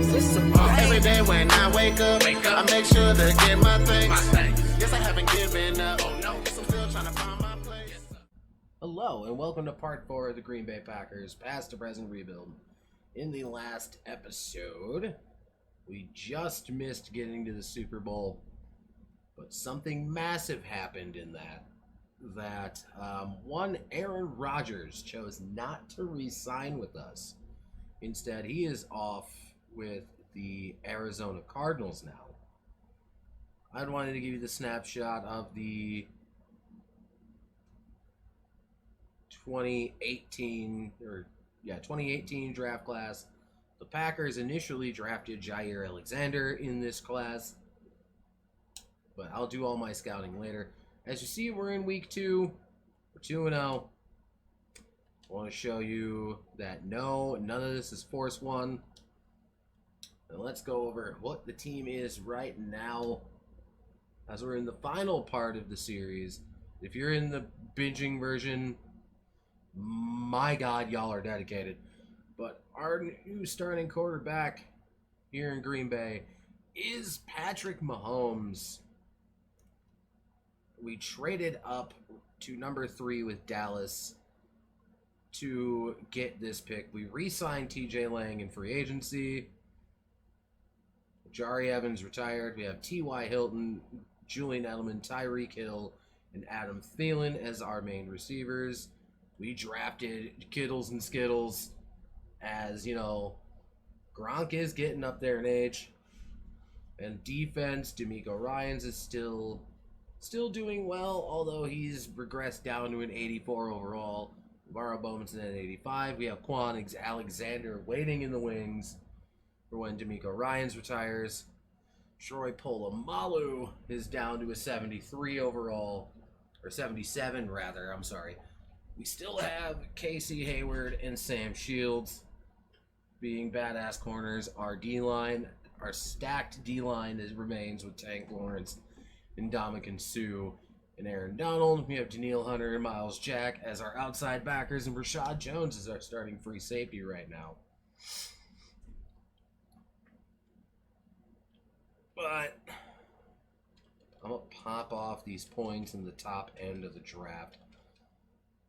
It's a every day when I wake up, I make sure to get my things. Yes, I haven't given up. Oh no, I'm still trying to find my place. Hello, and welcome to part 4 of the Green Bay Packers Past to Present Rebuild. In the last episode, we just missed getting to the Super Bowl, but something massive happened in that one Aaron Rodgers chose not to re-sign with us. Instead, he is off with the Arizona Cardinals now. I wanted to give you the snapshot of the 2018 draft class. The Packers initially drafted Jair Alexander in this class, but I'll do all my scouting later. As you see, we're in week 2. We're 2-0. I want to show you that no, none of this is Force 1. And let's go over what the team is right now as we're in the final part of the series. If you're in the binging version, my God, y'all are dedicated. But our new starting quarterback here in Green Bay is Patrick Mahomes. We traded up to number 3 with Dallas to get this pick. We re-signed TJ Lang in free agency. Jari Evans retired. We have T.Y. Hilton, Julian Edelman, Tyreek Hill, and Adam Thielen as our main receivers. We drafted Kittles and Skittles as, you know, Gronk is getting up there in age. And defense, D'Amico Ryans is still doing well, although he's regressed down to an 84 overall. Varro Bowman's at an 85. We have Quan Alexander waiting in the wings for when D'Amico Ryans retires. Troy Polamalu is down to a 73 overall, or 77 rather, I'm sorry. We still have Casey Hayward and Sam Shields being badass corners. Our D-line, our stacked D-line remains with Tank Lawrence and Ndamukong Suh and Aaron Donald. We have Danielle Hunter and Miles Jack as our outside backers, and Rashad Jones is our starting free safety right now. But I'm going to pop off these points in the top end of the draft.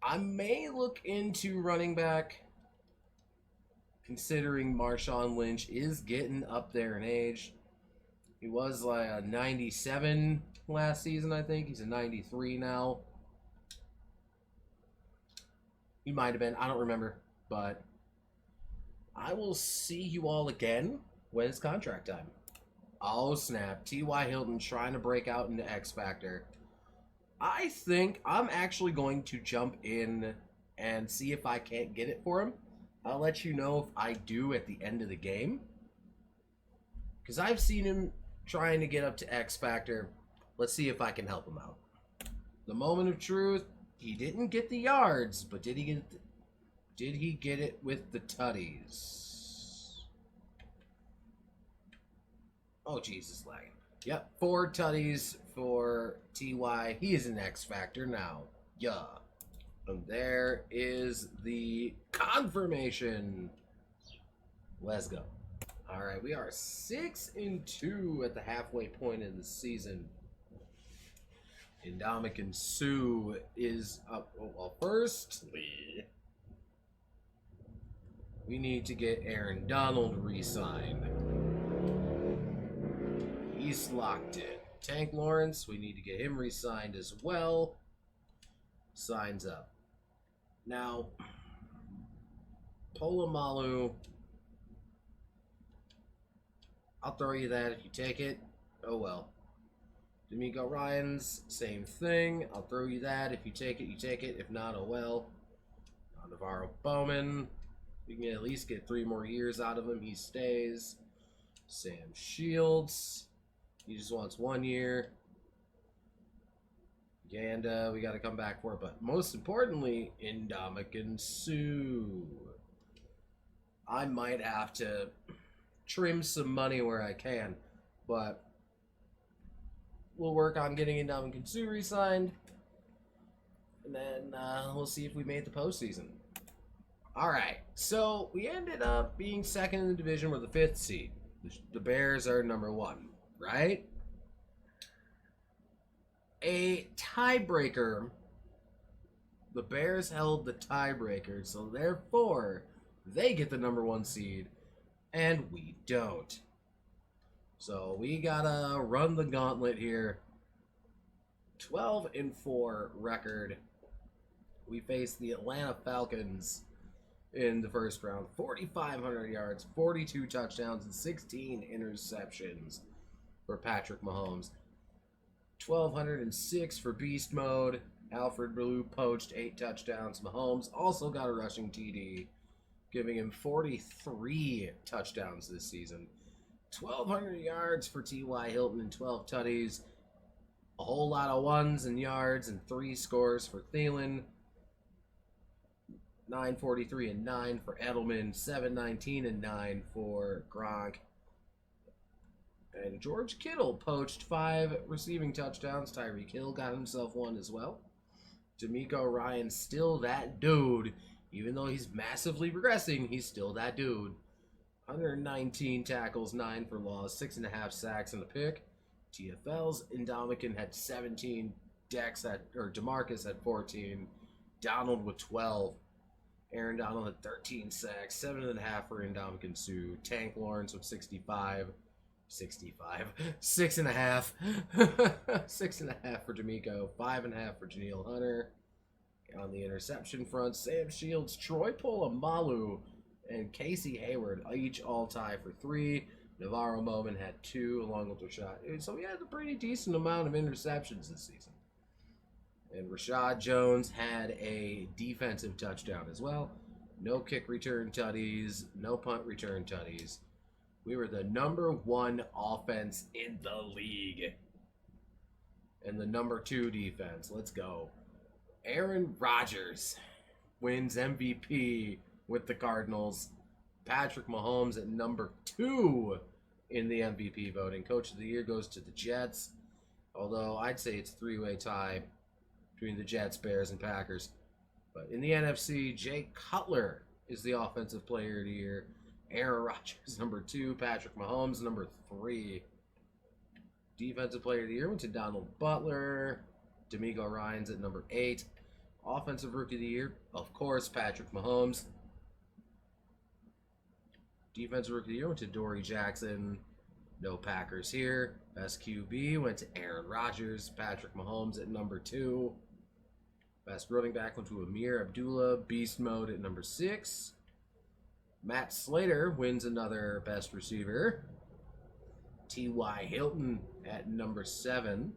I may look into running back, considering Marshawn Lynch is getting up there in age. He was like a 97 last season, I think. He's a 93 now. He might have been. I don't remember. But I will see you all again when it's contract time. Oh, snap. T.Y. Hilton trying to break out into X Factor. I think I'm actually going to jump in and see if I can't get it for him. I'll let you know if I do at the end of the game. Because I've seen him trying to get up to X Factor. Let's see if I can help him out. The moment of truth, he didn't get the yards, but did he get it with the tutties? Oh, Jesus, lagging. Yep, 4 tutties for T.Y. He is an X Factor now. Yeah. And there is the confirmation. Let's go. All right, we are 6-2 at the halfway point of the season. Ndamukong Suh is up. Well, firstly, we need to get Aaron Donald re-signed. He's locked in. Tank Lawrence, we need to get him re-signed as well. Signs up. Now, Polamalu, I'll throw you that if you take it. Oh well. D'Amico Ryans, same thing. I'll throw you that. If you take it, you take it. If not, oh well. Navarro Bowman. We can at least get 3 more years out of him. He stays. Sam Shields. He just wants 1 year. And we got to come back for it. But most importantly, Ndamukong Suh. I might have to trim some money where I can. But we'll work on getting Ndamukong Suh re-signed. And then we'll see if we made the postseason. All right, so we ended up being second in the division with the 5th seed. The Bears are number 1, right? A tiebreaker. The Bears held the tiebreaker, so therefore they get the number 1 seed, and we don't. So we gotta run the gauntlet here. 12-4 record. We face the Atlanta Falcons in the first round. 4,500 yards, 42 touchdowns, and 16 interceptions for Patrick Mahomes. 1,206 for Beast Mode. Alfred Blue poached 8 touchdowns. Mahomes also got a rushing TD, giving him 43 touchdowns this season. 1,200 yards for T.Y. Hilton and 12 tutties. A whole lot of ones and yards and 3 scores for Thielen. 943 and 9 for Edelman. 719 and 9 for Gronk. And George Kittle poached 5 receiving touchdowns. Tyreek Hill got himself 1 as well. D'Amico Ryan's still that dude. Even though he's massively regressing, he's still that dude. 119 tackles, 9 for loss, 6.5 sacks and a pick. TFL's Ndamukong had 17. DeMarcus had 14. Donald with 12. Aaron Donald had 13 sacks, 7.5 for Ndamukong Suh. Tank Lawrence with 65. 6.5. 6.5 for D'Amico. 5.5 for Janiel Hunter. On the interception front, Sam Shields, Troy Polamalu, and Casey Hayward each all tie for 3. Navarro Bowman had 2 along with Rashad. So he had a pretty decent amount of interceptions this season. And Rashad Jones had a defensive touchdown as well. No kick return tutties, no punt return tutties. We were the number 1 offense in the league. And the number 2 defense. Let's go. Aaron Rodgers wins MVP with the Cardinals. Patrick Mahomes at number 2 in the MVP voting. Coach of the Year goes to the Jets. Although I'd say it's a 3-way tie between the Jets, Bears, and Packers. But in the NFC, Jay Cutler is the Offensive Player of the Year. Aaron Rodgers, number 2. Patrick Mahomes, number 3. Defensive Player of the Year went to Donald Butler. D'Amico Ryans at number 8. Offensive Rookie of the Year, of course, Patrick Mahomes. Defensive Rookie of the Year went to Dory Jackson. No Packers here. Best QB went to Aaron Rodgers. Patrick Mahomes at number 2. Best running back went to Amir Abdullah. Beast Mode at number 6. Matt Slater wins another Best Receiver. T.Y. Hilton at number 7.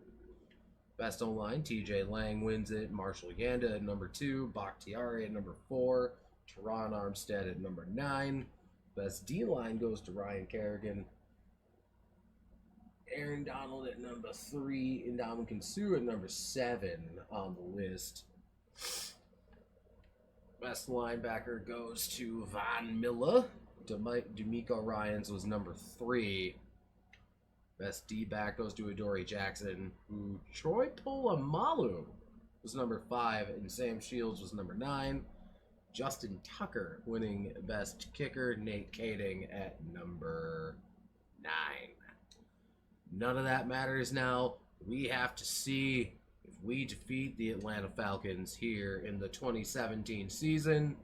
Best O-line, TJ Lang wins it. Marshall Yanda at number 2. Bakhtiari at number 4. Teron Armstead at number 9. Best D-line goes to Ryan Kerrigan. Aaron Donald at number 3. Ndamukong Suh at number 7 on the list. Best linebacker goes to Von Miller. D'Amico Ryans was number 3. Best D-back goes to Adoree Jackson, who Troy Polamalu was number 5, and Sam Shields was number 9. Justin Tucker winning Best Kicker, Nate Kading at number 9. None of that matters now. We have to see if we defeat the Atlanta Falcons here in the 2017 season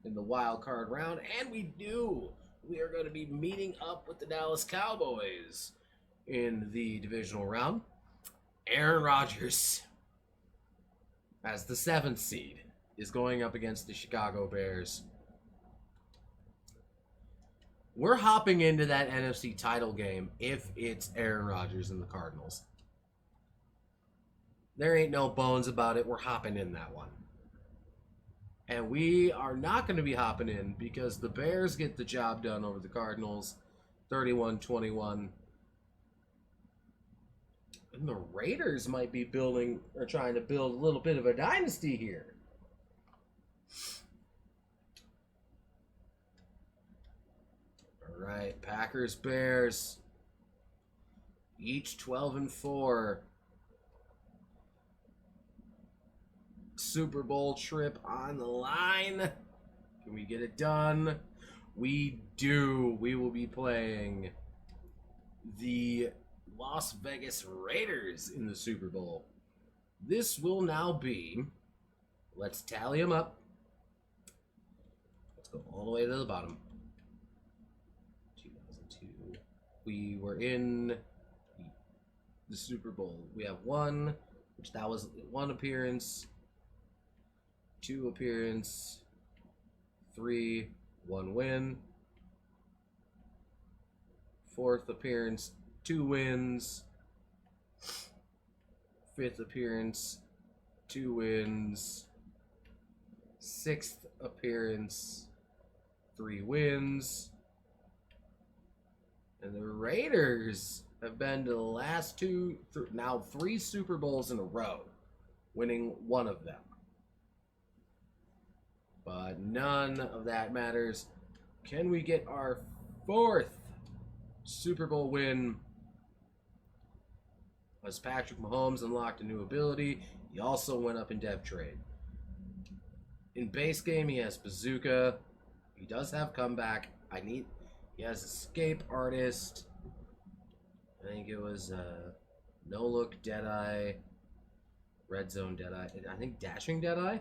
in the wild card round, and we do. We are going to be meeting up with the Dallas Cowboys in the divisional round. Aaron Rodgers, as the 7th seed, is going up against the Chicago Bears. We're hopping into that NFC title game if it's Aaron Rodgers and the Cardinals. There ain't no bones about it. We're hopping in that one. And we are not going to be hopping in because the Bears get the job done over the Cardinals, 31-21. And the Raiders might be trying to build a little bit of a dynasty here. All right, Packers, Bears, each 12-4. Super Bowl trip on the line. Can we get it done? We do. We will be playing the Las Vegas Raiders in the Super Bowl. This will now be, let's tally them up. Let's go all the way to the bottom. 2002. We were in the Super Bowl. We have one, which that was one appearance, two appearance, three, one win, fourth appearance, 2 wins, fifth appearance, 2 wins, sixth appearance, 3 wins, and the Raiders have been to the last now 3 Super Bowls in a row, winning one of them. But none of that matters. Can we get our 4th Super Bowl win? As Patrick Mahomes unlocked a new ability, he also went up in dev trade. In base game, he has Bazooka. He does have comeback. He has Escape Artist. I think it was No Look Deadeye, Red Zone Deadeye. I think Dashing Deadeye.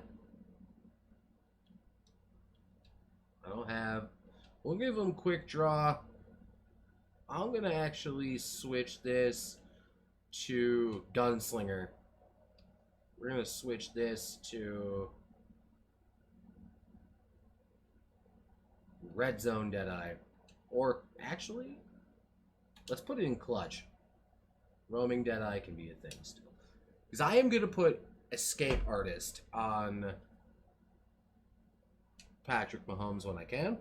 I don't have. We'll give him Quick Draw. I'm going to actually switch this to Gunslinger. We're going to switch this to Red Zone Deadeye. Or actually, let's put it in Clutch. Roaming Deadeye can be a thing still. Because I am going to put Escape Artist on Patrick Mahomes when I can.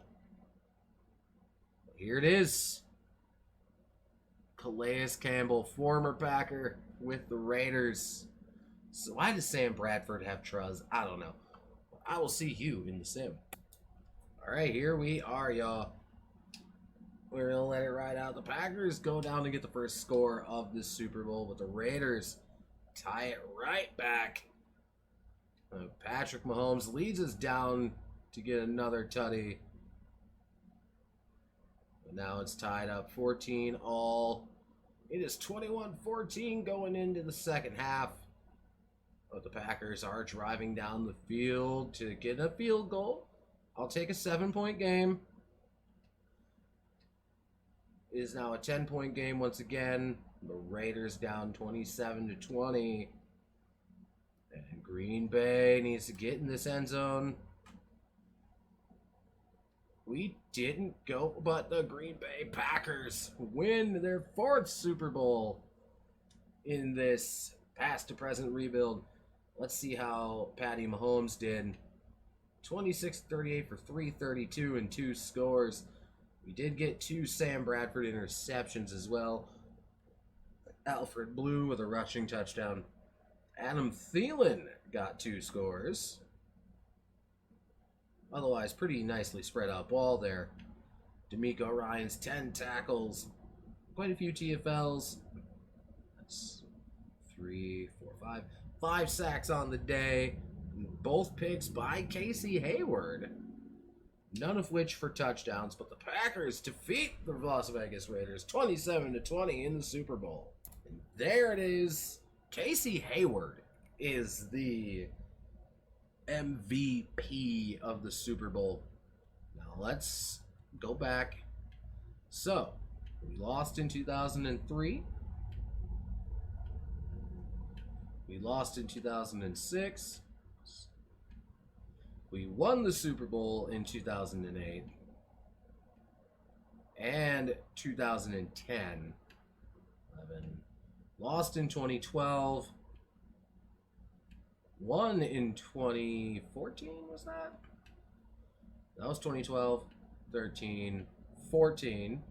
Here it is. Calais Campbell, former Packer with the Raiders. So why does Sam Bradford have Truz? I don't know. I will see you in the sim. Alright, here we are, y'all. We're going to let it ride out. The Packers go down to get the first score of this Super Bowl, but the Raiders tie it right back. Patrick Mahomes leads us down to get another tutty. But now it's tied up 14 all. It is 21-14 going into the second half. But the Packers are driving down the field to get a field goal. I'll take a 7-point game. It is now a 10-point game once again. The Raiders down 27-20. And Green Bay needs to get in this end zone. We didn't go, but the Green Bay Packers win their 4th Super Bowl in this past to present rebuild. Let's see how Patty Mahomes did. 26-38 for 332 and 2 scores. We did get 2 Sam Bradford interceptions as well. Alfred Blue with a rushing touchdown. Adam Thielen got 2 scores. Otherwise, pretty nicely spread out ball there. D'Amico Ryans, 10 tackles. Quite a few TFLs. That's 3, 4, 5. 5 sacks on the day. Both picks by Casey Hayward. None of which for touchdowns, but the Packers defeat the Las Vegas Raiders 27-20 in the Super Bowl. And there it is. Casey Hayward is the MVP of the Super Bowl. Now let's go back. So, we lost in 2003. We lost in 2006. We won the Super Bowl in 2008 and 2010. 11. Lost in 2012. Won in 2014, was that? That was 2012, 13, 14.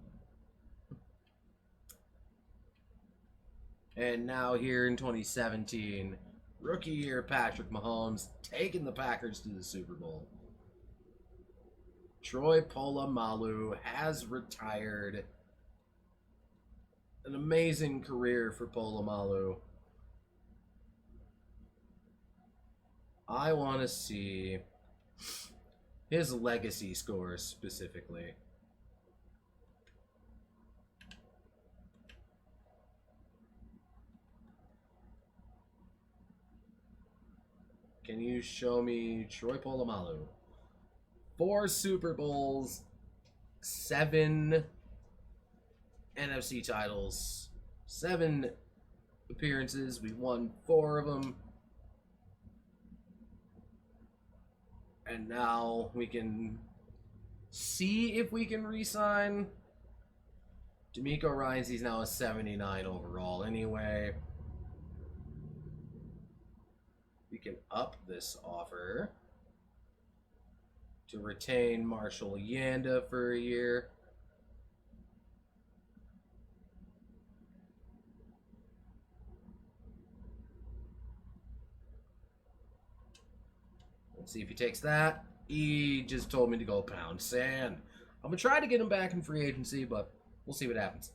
And now here in 2017, rookie year Patrick Mahomes taking the Packers to the Super Bowl. Troy Polamalu has retired. An amazing career for Polamalu. I want to see his legacy scores specifically. Can you show me Troy Polamalu? 4 Super Bowls, 7 NFC titles, 7 appearances. We won 4 of them. And now we can see if we can re-sign D'Amico Ryans. He's now a 79 overall anyway. We can up this offer to retain Marshall Yanda for a year. Let's see if he takes that. He just told me to go pound sand. I'm going to try to get him back in free agency, but we'll see what happens.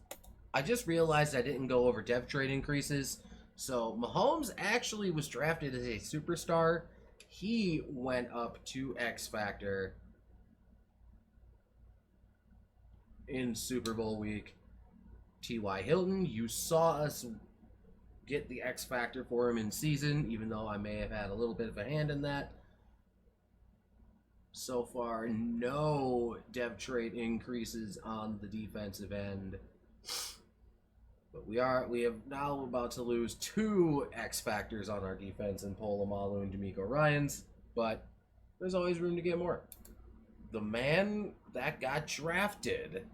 I just realized I didn't go over dev trade increases. So Mahomes actually was drafted as a superstar. He went up to X Factor in Super Bowl week. T.Y. Hilton, you saw us get the X Factor for him in season, even though I may have had a little bit of a hand in that. So far, no dev trade increases on the defensive end. But we have now about to lose 2 X Factors on our defense in Polamalu and D'Amico Ryans, but there's always room to get more. The man that got drafted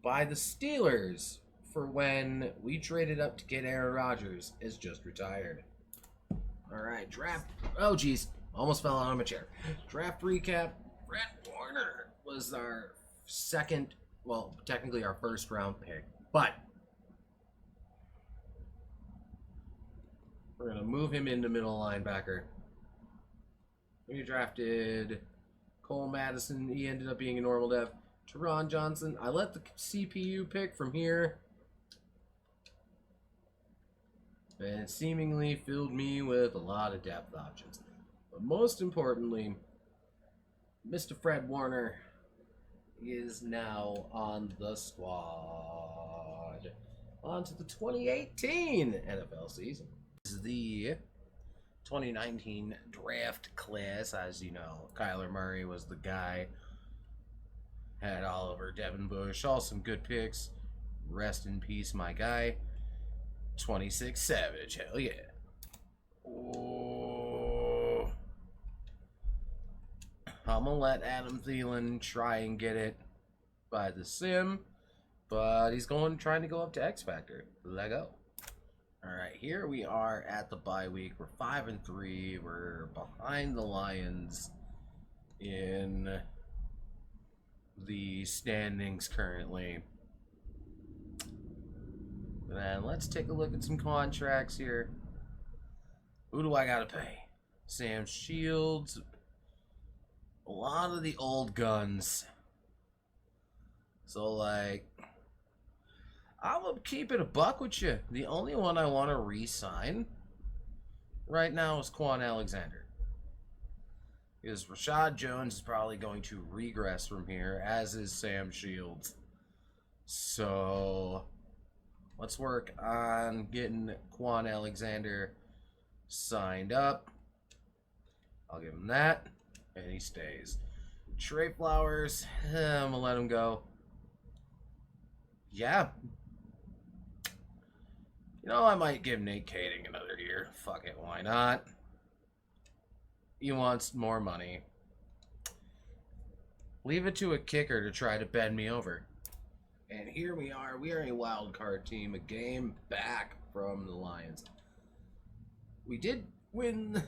by the Steelers for when we traded up to get Aaron Rodgers is just retired. Alright, draft. Oh, geez. Almost fell out of my chair. Draft recap. Fred Warner was our second, well, technically our first round pick. But we're going to move him into middle linebacker. We drafted Cole Madison. He ended up being a normal dev. Teron Johnson. I let the CPU pick from here. And it seemingly filled me with a lot of depth options. But most importantly, Mr. Fred Warner is now on the squad. On to the 2018 NFL season. This is the 2019 draft class. As you know, Kyler Murray was the guy. Had Oliver, Devin Bush, all some good picks. Rest in peace, my guy. 26 Savage, hell yeah. Oh. I'm gonna let Adam Thielen try and get it by the sim, but he's trying to go up to X Factor. Let go. Alright, here we are at the bye week. We're 5-3. We're behind the Lions in the standings currently. And let's take a look at some contracts here. Who do I gotta pay? Sam Shields. A lot of the old guns. So, like, I'll keep it a buck with you. The only one I want to re-sign right now is Quan Alexander. Because Rashad Jones is probably going to regress from here, as is Sam Shields. So let's work on getting Quan Alexander signed up. I'll give him that, and he stays. Trey Flowers, I'm going to let him go. Yeah. You know, I might give Nate Kading another year. Fuck it, why not? He wants more money. Leave it to a kicker to try to bend me over. And here we are. We are a wild card team, a game back from the Lions. We did win.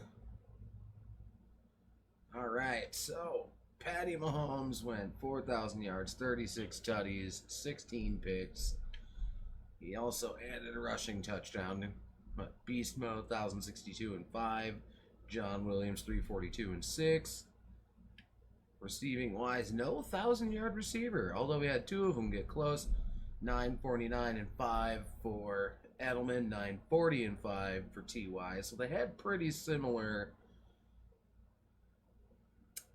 All right, so Patty Mahomes went 4,000 yards, 36 tutties, 16 picks. He also added a rushing touchdown. Beast Mode, 1,062 and 5. John Williams, 342 and 6. Receiving wise, no 1,000-yard receiver, although we had 2 of them get close. 949 and 5 for Edelman, 940 and 5 for T.Y. So they had pretty similar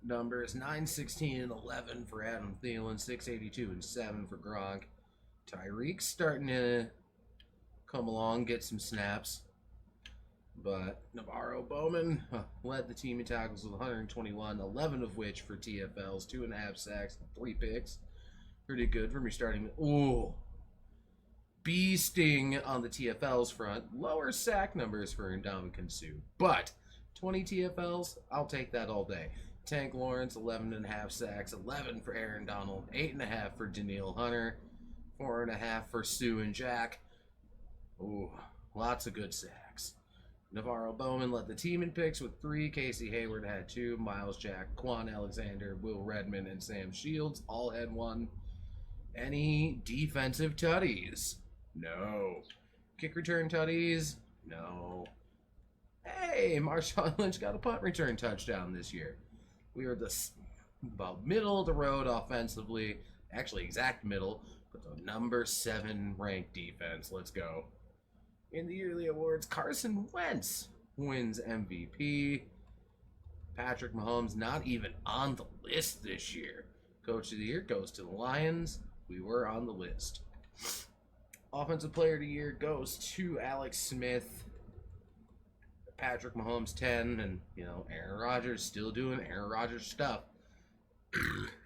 numbers. 916 and 11 for Adam Thielen, 682 and 7 for Gronk. Tyreek's starting to come along, get some snaps. But Navarro Bowman led the team in tackles with 121, 11 of which for TFLs, 2.5 sacks, 3 picks. Pretty good from your starting. Ooh. Beasting on the TFLs front. Lower sack numbers for Ndamukong Suh. But 20 TFLs, I'll take that all day. Tank Lawrence, 11.5 sacks, 11 for Aaron Donald, 8.5 for Daniil Hunter, 4.5 for Sue and Jack. Ooh, lots of good sacks. Navarro Bowman led the team in picks with 3. Casey Hayward had 2. Miles Jack, Quan Alexander, Will Redmond, and Sam Shields all had 1. Any defensive tutties? No. Kick return tutties? No. Hey, Marshawn Lynch got a punt return touchdown this year. We are about middle of the road offensively. Actually, exact middle, but the number 7 ranked defense. Let's go. In the yearly awards, Carson Wentz wins MVP. Patrick Mahomes not even on the list this year. Coach of the year goes to the Lions. We were on the list. Offensive player of the year goes to Alex Smith. Patrick Mahomes 10, and Aaron Rodgers still doing Aaron Rodgers stuff.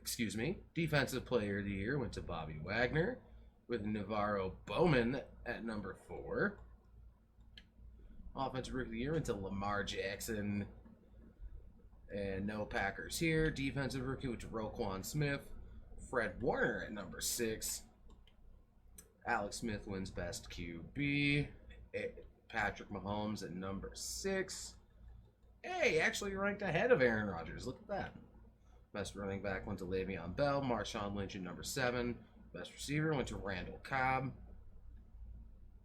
Excuse me. Defensive player of the year went to Bobby Wagner, with Navarro Bowman at number 4. Offensive rookie of the year went to Lamar Jackson, and no Packers here. Defensive rookie went to Roquan Smith. Fred Warner at number 6. Alex Smith wins best QB. Patrick Mahomes at number 6. Hey, actually ranked ahead of Aaron Rodgers. Look at that. Best running back went to Le'Veon Bell. Marshawn Lynch at number 7. Best receiver went to Randall Cobb.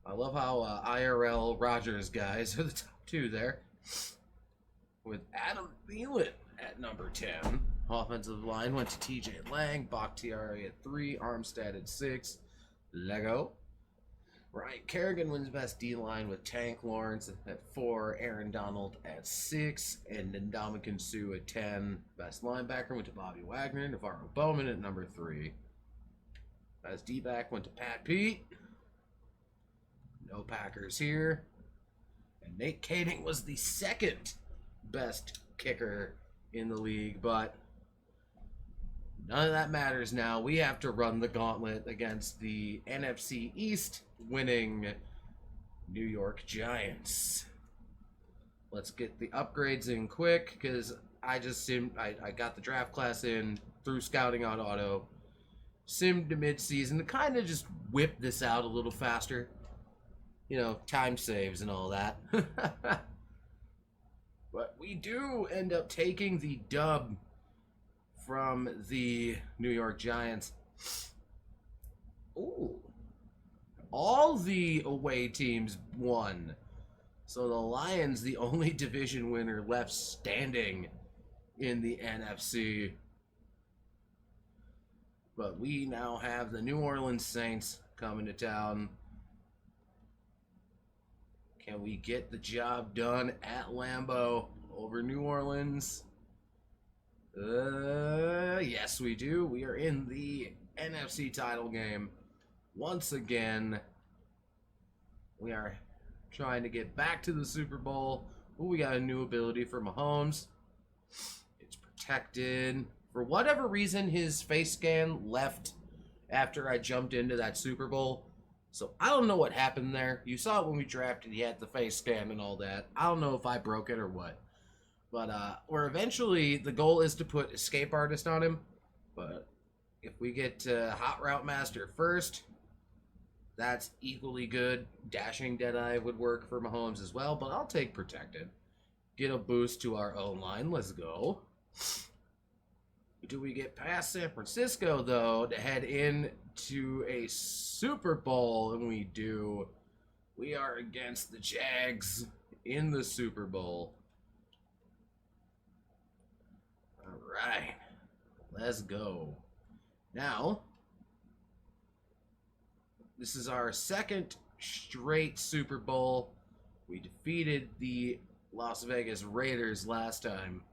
I love how IRL Rodgers guys are the top 2 there. With Adam Thielen at number 10. Offensive line went to TJ Lang. Bakhtiari at 3. Armstead at 6. Lego. Ryan Kerrigan wins best D-line with Tank Lawrence at 4, Aaron Donald at 6, and Ndamukong Suh at 10. Best linebacker went to Bobby Wagner. Navarro Bowman at number 3. Best D-back went to Pat Pete. No Packers here. And Nate Kading was the 2nd best kicker in the league, but none of that matters now. We have to run the gauntlet against the NFC East winning New York Giants. Let's get the upgrades in quick, because I got the draft class in through scouting on auto. Simmed to mid-season to kind of just whip this out a little faster. Time saves and all that. But we do end up taking the dub from the New York Giants. Ooh. All the away teams won. So the Lions, the only division winner left standing in the NFC. But we now have the New Orleans Saints coming to town. Can we get the job done at Lambeau over New Orleans? Yes, we do. We are in the NFC title game. Once again, we are trying to get back to the Super Bowl. Ooh, we got a new ability for Mahomes. It's protected. For whatever reason, his face scan left after I jumped into that Super Bowl. So I don't know what happened there. You saw it when we drafted. He had the face scan and all that. I don't know if I broke it or what. But or eventually, the goal is to put Escape Artist on him. But if we get Hot Route Master first, that's equally good. Dashing Deadeye would work for Mahomes as well, but I'll take Protected. Get a boost to our O-line. Let's go. Do we get past San Francisco, though, to head into a Super Bowl? And we do. We are against the Jags in the Super Bowl. All right. Let's go. Now, this is our 2nd straight Super Bowl. We defeated the Las Vegas Raiders last time.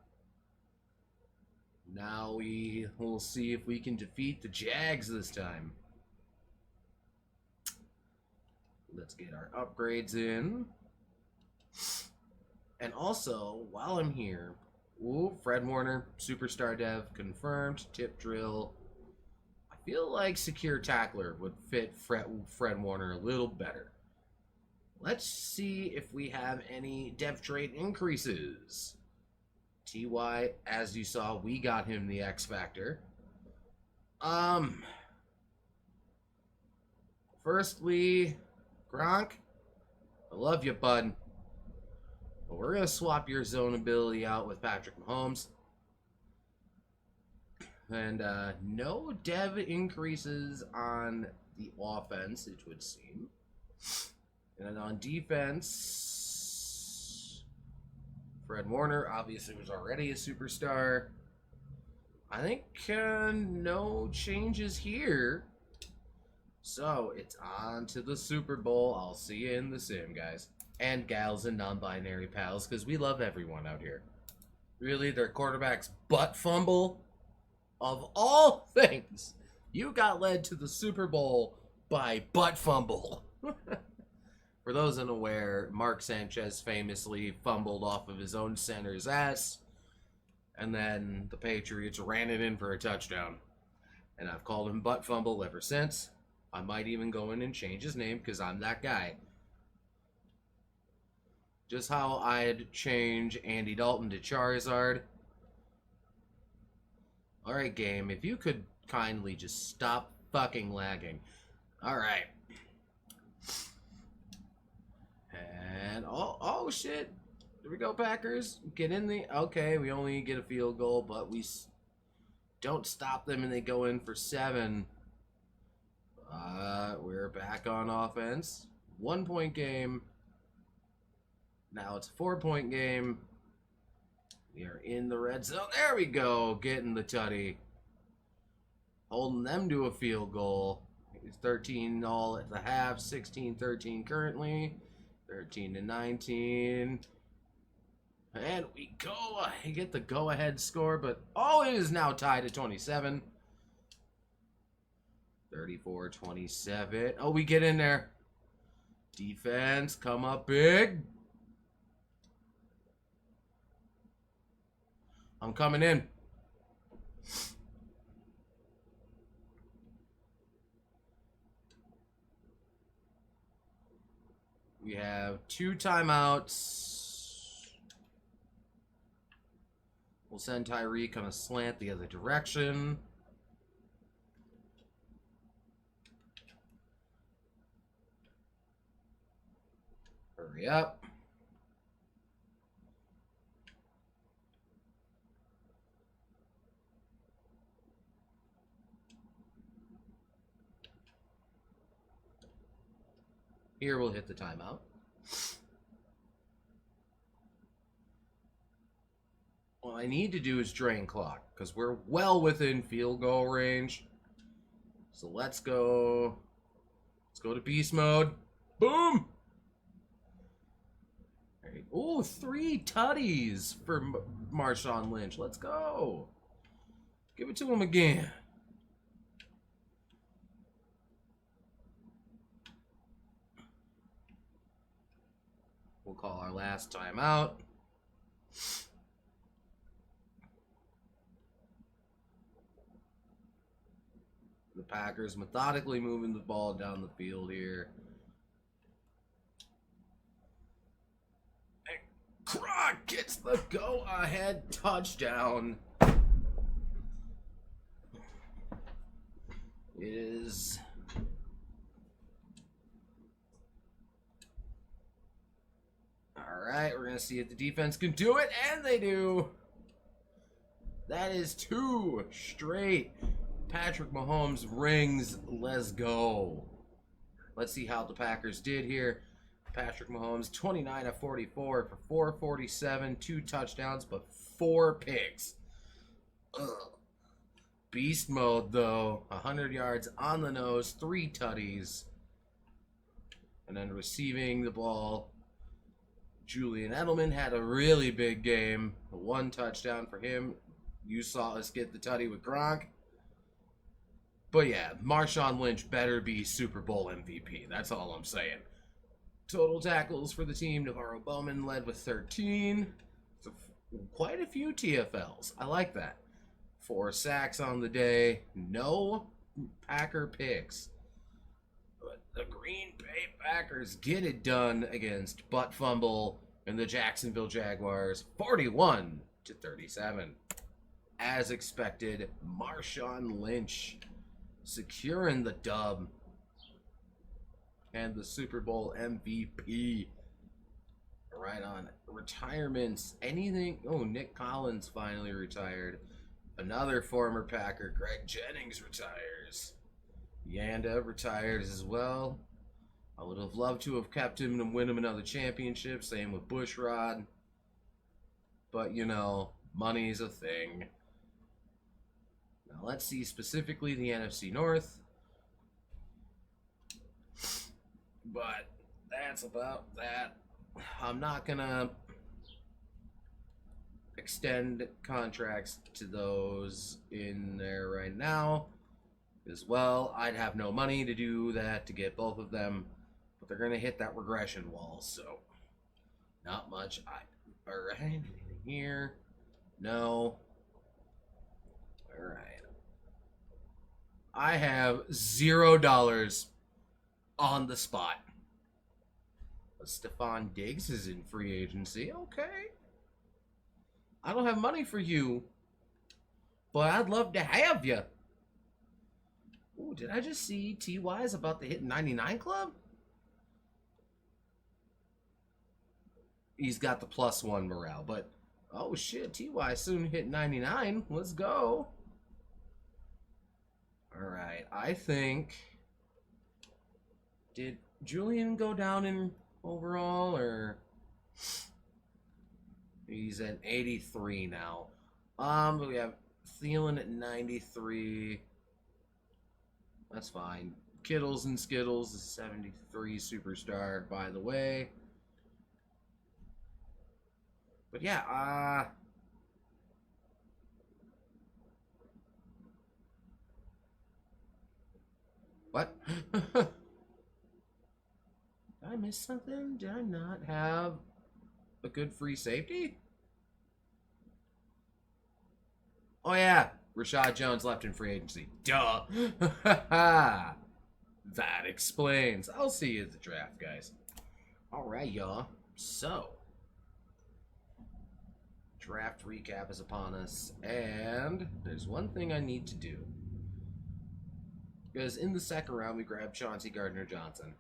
Now we will see if we can defeat the Jags this time. Let's get our upgrades in. And also, while I'm here, ooh, Fred Warner, Superstar Dev, confirmed, tip drill. I feel like Secure Tackler would fit Fred Warner a little better. Let's see if we have any dev trait increases. TY, as you saw, we got him the X Factor. Firstly, Gronk, I love you, bud. But we're going to swap your zone ability out with Patrick Mahomes. And no dev increases on the offense, it would seem. And on defense, Fred Warner obviously was already a superstar. I think no changes here. So it's on to the Super Bowl. I'll see you in the sim, guys. And gals and non-binary pals, because we love everyone out here. Really, their quarterback's butt fumble? Of all things, you got led to the Super Bowl by butt fumble. For those unaware, Mark Sanchez famously fumbled off of his own center's ass, and then the Patriots ran it in for a touchdown. And I've called him butt fumble ever since. I might even go in and change his name because I'm that guy. Just how I'd change Andy Dalton to Charizard. Alright, game, if you could kindly just stop fucking lagging. Alright. And, oh shit. Here we go, Packers. Get in the... Okay, we only get a field goal, but we don't stop them and they go in for 7. We're back on offense. 1 point game. Now it's a 4-point game. We are in the red zone. There we go. Getting the tutty. Holding them to a field goal. It's 13 all at the half. 16-13 currently. 13-19. And we go. Get the go-ahead score. But, oh, it is now tied at 27. 34-27. Oh, we get in there. Defense, come up big. I'm coming in. We have 2 timeouts. We'll send Tyreek on a slant the other direction. Hurry up. Here we'll hit the timeout. What I need to do is drain clock because we're well within field goal range. So let's go. Let's go to beast mode. Boom! Oh, 3 tutties for Marshawn Lynch. Let's go. Give it to him again. We'll call our last timeout. The Packers methodically moving the ball down the field here. And Croc gets the go-ahead touchdown. It is... Alright, we're going to see if the defense can do it, and they do. That is 2 straight Patrick Mahomes rings. Let's go. Let's see how the Packers did here. Patrick Mahomes, 29 of 44 for 447, 2 touchdowns, but 4 picks. Ugh. Beast mode, though. 100 yards on the nose, 3 tutties. And then receiving the ball, Julian Edelman had a really big game. 1 touchdown for him. You saw us get the tutty with Gronk. But yeah, Marshawn Lynch better be Super Bowl MVP. That's all I'm saying. Total tackles for the team, Navarro Bowman led with 13. So quite a few TFLs. I like that. 4 sacks on the day. No Packer picks. But the Green Bay Packers get it done against butt fumble and the Jacksonville Jaguars, 41-37. As expected, Marshawn Lynch securing the dub and the Super Bowl MVP. Right on. Retirements. Anything? Oh, Nick Collins finally retired. Another former Packer, Greg Jennings, retires. Yanda retires as well. I would have loved to have kept him and win him another championship. Same with Bushrod. But, you know, money's a thing. Now let's see specifically the NFC North. But that's about that. I'm not going to extend contracts to those in there right now. As well, I'd have no money to do that to get both of them. But they're going to hit that regression wall, so not much. Alright, anything here? No. Alright. I have $0 on the spot. Stephon Diggs is in free agency. Okay. I don't have money for you, but I'd love to have you. Ooh, did I just see T.Y. is about to hit 99 club? He's got the +1 morale, but oh shit, T.Y. soon hit 99. Let's go. Alright, I think... Did Julian go down in overall, or... He's at 83 now. We have Thielen at 93. That's fine. Kittles and Skittles is 73 superstar, by the way. But yeah, what? Did I miss something? Did I not have a good free safety? Oh yeah, Rashad Jones left in free agency. Duh. That explains. I'll see you at the draft, guys. Alright, y'all. So, draft recap is upon us, and there's one thing I need to do. Because in the second round, we grabbed Chauncey Gardner-Johnson.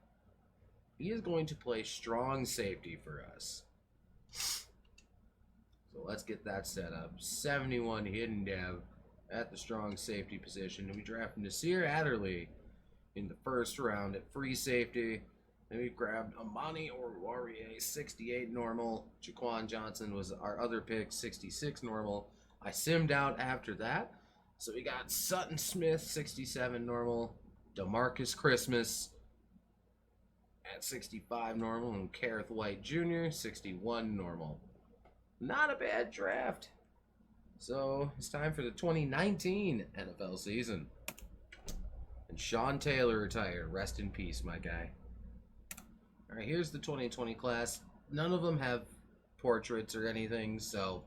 He is going to play strong safety for us. So let's get that set up. 71 hidden dev at the strong safety position. And we drafted Nasir Adderley in the first round at free safety. Then we grabbed Amani Oruwariye, 68 normal. Jaquan Johnson was our other pick, 66 normal. I simmed out after that. So we got Sutton Smith, 67 normal. DeMarcus Christmas at 65 normal. And Kareth White Jr., 61 normal. Not a bad draft. So it's time for the 2019 NFL season. And Sean Taylor retired. Rest in peace, my guy. All right, here's the 2020 class. None of them have portraits or anything, so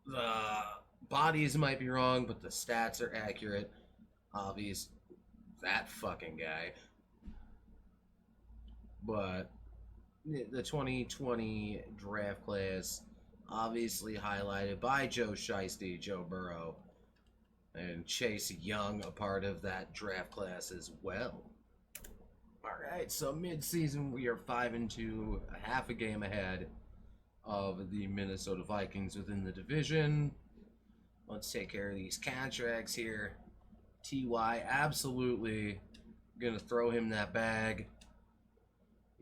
the bodies might be wrong, but the stats are accurate. Obvious, that fucking guy. But the 2020 draft class, obviously highlighted by Joe Shiesty, Joe Burrow, and Chase Young, a part of that draft class as well. Alright, so mid-season we are 5-2, half a game ahead of the Minnesota Vikings within the division. Let's take care of these contracts here. T.Y. absolutely gonna throw him that bag.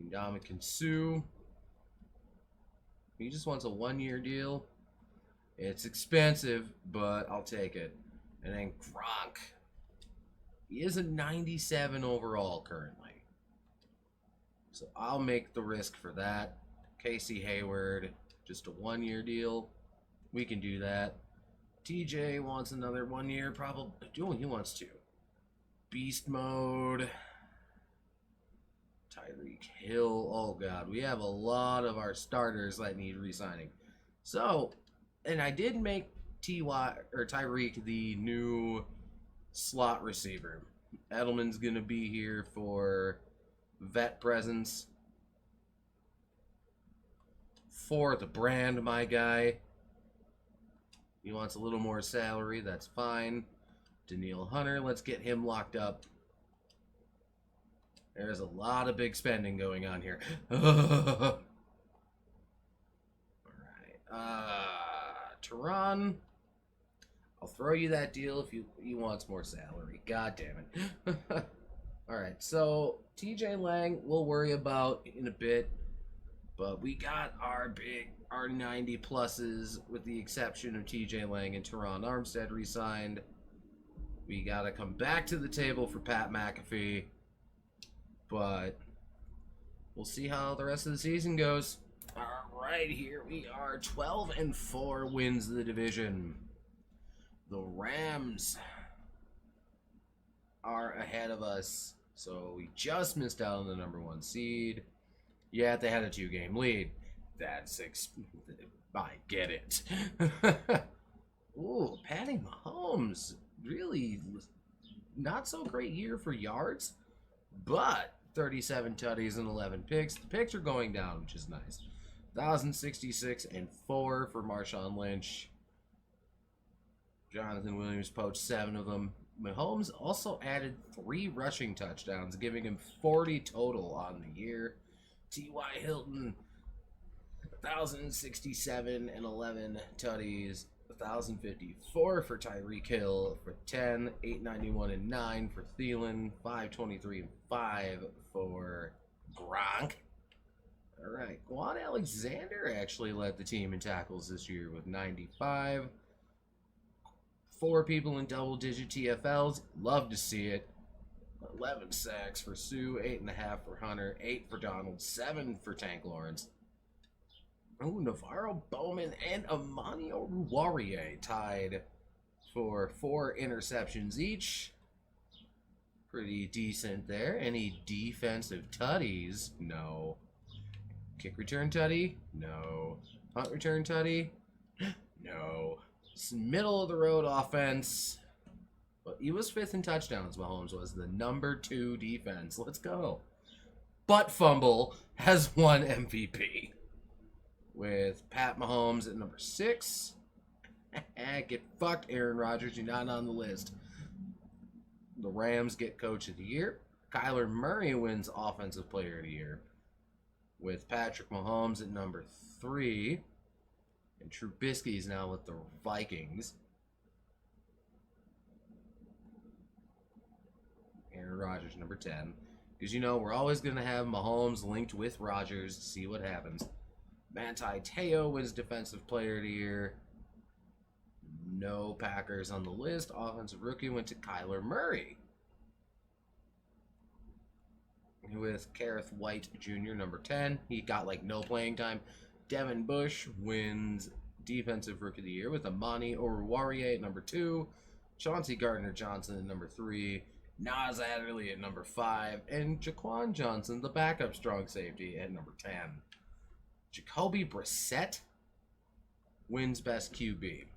Ndamukong Suh. He just wants a 1-year deal. It's expensive, but I'll take it. And then Gronk. He is a 97 overall currently. So I'll make the risk for that. Casey Hayward, just a 1-year deal. We can do that. TJ wants another 1 year, probably. Oh, he wants 2. Beast mode. Tyreek Hill. Oh, God. We have a lot of our starters that need re-signing. So, and I did make Tyreek the new slot receiver. Edelman's going to be here for vet presence. For the brand, my guy. He wants a little more salary. That's fine. Daniil Hunter, let's get him locked up. There's a lot of big spending going on here. Alright. Tehran. I'll throw you that deal if he wants more salary. God damn it. Alright, so TJ Lang we'll worry about in a bit. But we got our 90 pluses with the exception of TJ Lang and Teron Armstead re-signed. We gotta come back to the table for Pat McAfee. But we'll see how the rest of the season goes. Alright, here we are. 12-4 wins the division. The Rams are ahead of us. So we just missed out on the #1 seed. Yeah, they had a 2-game lead. That's I get it. Ooh, Patty Mahomes. Really not so great year for yards, but 37 tutties and 11 picks. The picks are going down, which is nice. 1,066 and 4 for Marshawn Lynch. Jonathan Williams poached 7 of them. Mahomes also added 3 rushing touchdowns, giving him 40 total on the year. T.Y. Hilton, 1,067 and 11 tutties. 1,054 for Tyreek Hill for 10, 891 and 9 for Thielen, 523 and 5 for Gronk. All right, Quan Alexander actually led the team in tackles this year with 95. 4 people in double-digit TFLs. Love to see it. 11 sacks for Sue, 8.5 for Hunter, 8 for Donald, 7 for Tank Lawrence. Oh, Navarro Bowman and Amani Oruwariye tied for 4 interceptions each. Pretty decent there. Any defensive tutties? No. Kick return tutty? No. Punt return tutty? No. Middle of the road offense. But he was 5th in touchdowns. Mahomes was the #2 defense. Let's go. Butt fumble has won MVP. With Pat Mahomes at #6. Get fucked, Aaron Rodgers. You're not on the list. The Rams get Coach of the Year. Kyler Murray wins Offensive Player of the Year. With Patrick Mahomes at #3. And Trubisky's now with the Vikings. Aaron Rodgers, #10. Because, you know, we're always going to have Mahomes linked with Rodgers to see what happens. Manti Te'o wins Defensive Player of the Year. No Packers on the list. Offensive Rookie went to Kyler Murray. With Kareth White Jr., #10. He got, like, no playing time. Devin Bush wins Defensive Rookie of the Year with Amani Oruwariye at #2. Chauncey Gardner-Johnson at #3. Nas Adderley at #5. And Jaquan Johnson, the backup strong safety, at #10. Jacoby Brissett wins Best QB.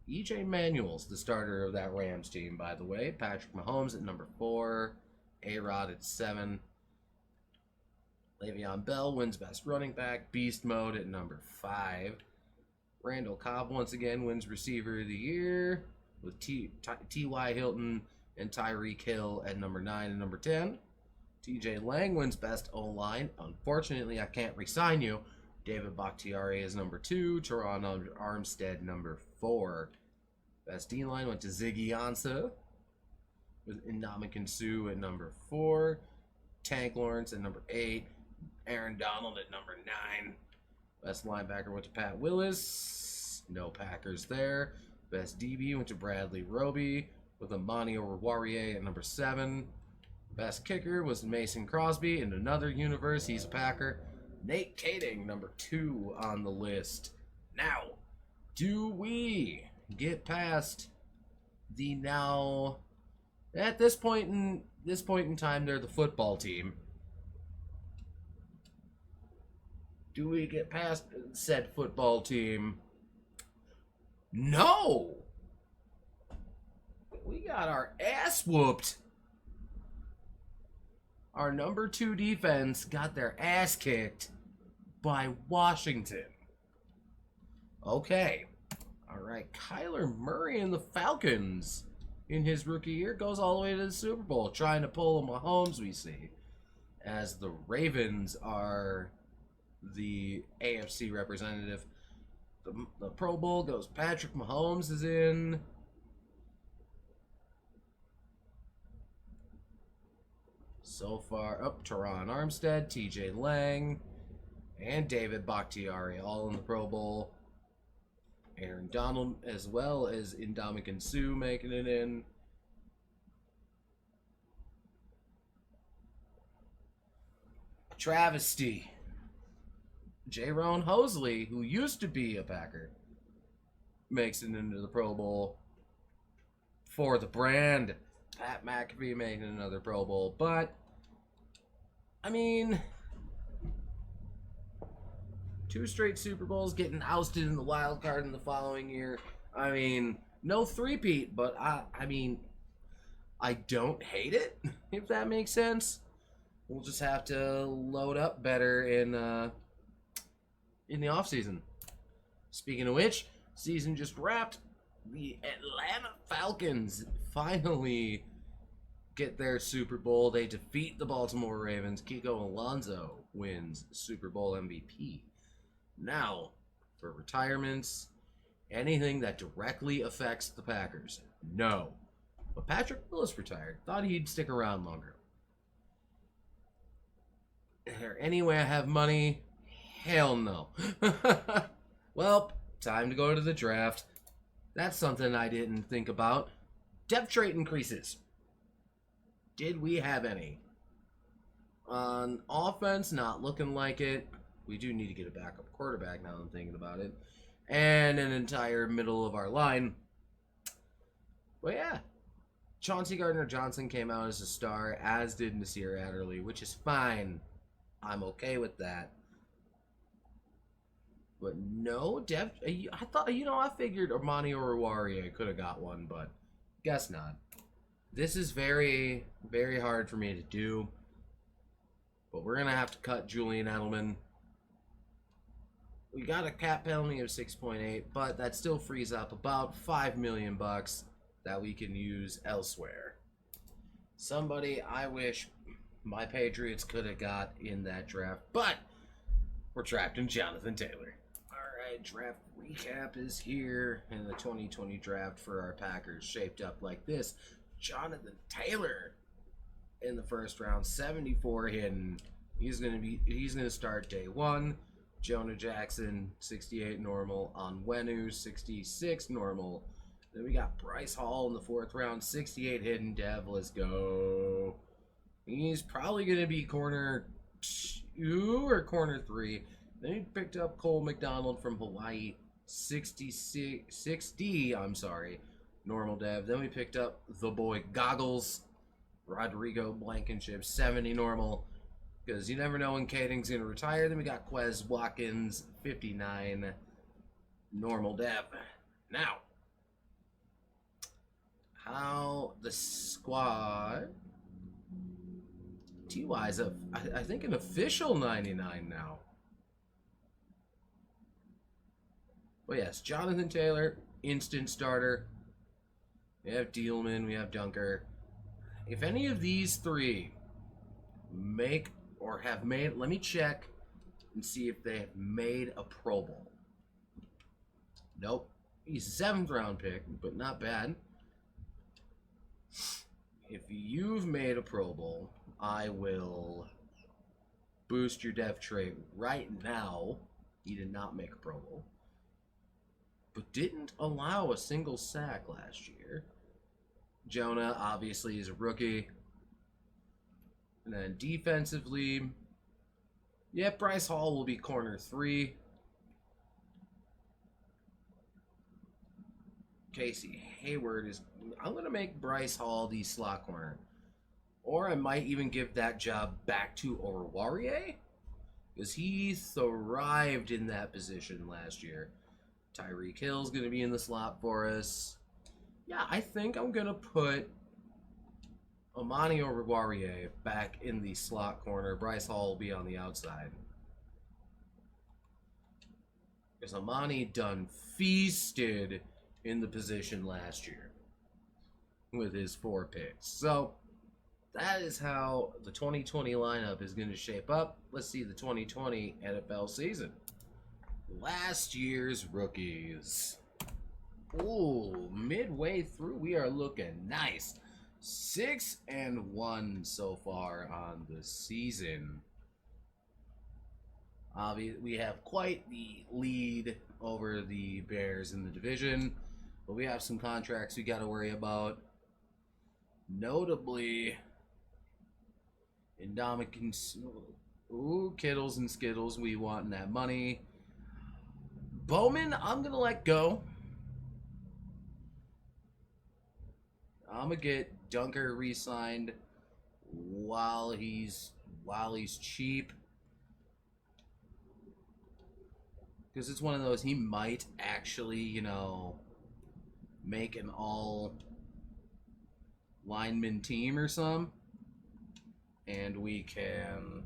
EJ Manuel's the starter of that Rams team, by the way. Patrick Mahomes at #4. A-Rod at 7. Le'Veon Bell wins Best Running Back. Beast Mode at #5. Randall Cobb once again wins Receiver of the Year with T.Y. Hilton and Tyreek Hill at #9 and #10. TJ Lang wins Best O-Line. Unfortunately, I can't re-sign you. David Bakhtiari is #2. Teron Armstead #4. Best D-Line went to Ziggy Ansah with Ndamukong Suh at #4. Tank Lawrence at #8. Aaron Donald at #9. Best linebacker went to Pat Willis. No Packers there. Best DB went to Bradley Roby with Amani Oruwariye at #7. Best kicker was Mason Crosby. In another universe, he's a Packer. Nate Kading, #2 on the list. Now, do we get past the now, at this point in this point in time, they're the football team. Do we get past said football team? No! We got our ass whooped. Our number 2 defense got their ass kicked by Washington. Okay. Alright, Kyler Murray and the Falcons in his rookie year goes all the way to the Super Bowl, trying to pull a Mahomes, we see. As the Ravens are the AFC representative. The Pro Bowl goes Patrick Mahomes is in. So far, Teron Armstead, TJ Lang, and David Bakhtiari all in the Pro Bowl. Aaron Donald as well as Ndamukong Suh making it in. Travesty. Jaron Hosley, who used to be a Packer, makes it into the Pro Bowl for the brand. Pat McAfee making another Pro Bowl. But, I mean, 2 straight Super Bowls, getting ousted in the wild card in the following year. I mean, no three-peat, but I mean, I don't hate it, if that makes sense. We'll just have to load up better in the offseason. Speaking of which, season just wrapped. The Atlanta Falcons finally get their Super Bowl. They defeat the Baltimore Ravens. Kiko Alonso wins Super Bowl MVP. Now, for retirements, anything that directly affects the Packers, no. But Patrick Willis retired. Thought he'd stick around longer. Is there any way I have money? Hell no. Well, time to go to the draft. That's something I didn't think about. Depth chart increases. Did we have any? On offense, not looking like it. We do need to get a backup quarterback now that I'm thinking about it. And an entire middle of our line. But yeah. Chauncey Gardner-Johnson came out as a star, as did Nasir Adderley, which is fine. I'm okay with that. But no depth. I thought, I figured Armani Oruwariye could have got one, but guess not. This is very, very hard for me to do. But we're going to have to cut Julian Edelman. We got a cap penalty of 6.8, but that still frees up about $5 million that we can use elsewhere. Somebody I wish my Patriots could have got in that draft, but we're trapped in Jonathan Taylor. Alright, draft recap is here, and the 2020 draft for our Packers shaped up like this. Jonathan Taylor in the first round, 74 hidden. He's gonna start day 1. Jonah Jackson, 68 normal. Onwenu, 66 normal. Then we got Bryce Hall in the 4th round, 68 hidden. Dev, let's go. He's probably going to be corner 2 or corner 3. Then he picked up Cole McDonald from Hawaii, 60, normal Dev. Then we picked up the boy Goggles, Rodrigo Blankenship, 70 normal. Because you never know when Kading's going to retire. Then we got Quez Watkins, 59 normal Dev. Now, how the squad... Ty is I think an official 99 now. But yes, Jonathan Taylor, instant starter. We have Dielman, we have Dunker. If any of these 3 make or have made, let me check and see if they have made a Pro Bowl. Nope. He's a 7th round pick, but not bad. If you've made a Pro Bowl, I will boost your depth trait right now. He did not make a Pro Bowl, but didn't allow a single sack last year. Jonah obviously is a rookie. And then defensively, yeah, Bryce Hall will be corner 3. Casey Hayward is... I'm going to make Bryce Hall the slot corner. Or I might even give that job back to Oruwariye, because he thrived in that position last year. Tyreek Hill's going to be in the slot for us. Yeah, I think I'm going to put Amani Oruwariye back in the slot corner. Bryce Hall will be on the outside. Because Amani done feasted in the position last year with his 4 picks. So that is how the 2020 lineup is going to shape up. Let's see the 2020 NFL season. Last year's rookies. Ooh, midway through, we are looking nice. 6-1 so far on the season. We have quite the lead over the Bears in the division, but we have some contracts we got to worry about. Notably, Indomitian, Kittles and Skittles, we want that money. Bowman, I'm gonna let go. I'm gonna get Dunker re-signed while he's cheap. Because it's one of those, he might actually, make an all lineman team or some. And we can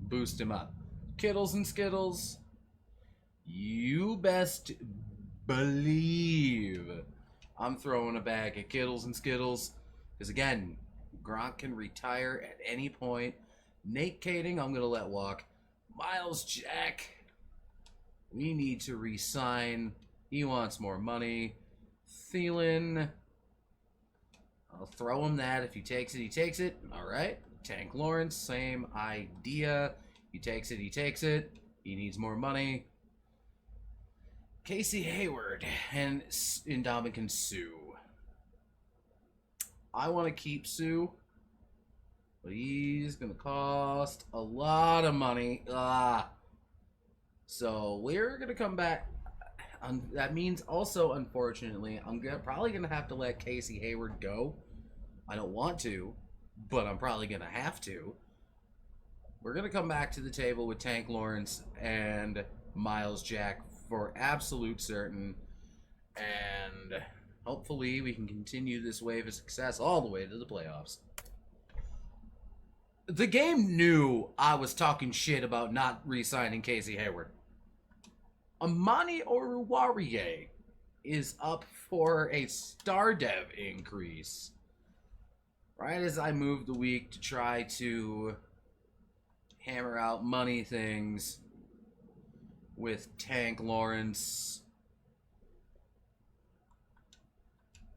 boost him up. Kittles and Skittles, you best believe I'm throwing a bag at Kittles and Skittles. Because again, Gronk can retire at any point. Nate Kading, I'm going to let walk. Miles Jack, we need to re-sign. He wants more money. Thielen, I'll throw him that. If he takes it, he takes it. All right. Tank Lawrence, same idea. He takes it, he takes it. He needs more money. Casey Hayward and Ndamukong Suh. I want to keep Sue, but he's going to cost a lot of money. So we're going to come back. That means also, unfortunately, I'm probably going to have to let Casey Hayward go. I don't want to, but I'm probably going to have to. We're going to come back to the table with Tank Lawrence and Miles Jack for absolute certain. And hopefully we can continue this wave of success all the way to the playoffs. The game knew I was talking shit about not re-signing Casey Hayward. Amani Oruwariye is up for a star dev increase. Right as I move the week to try to hammer out money things with Tank Lawrence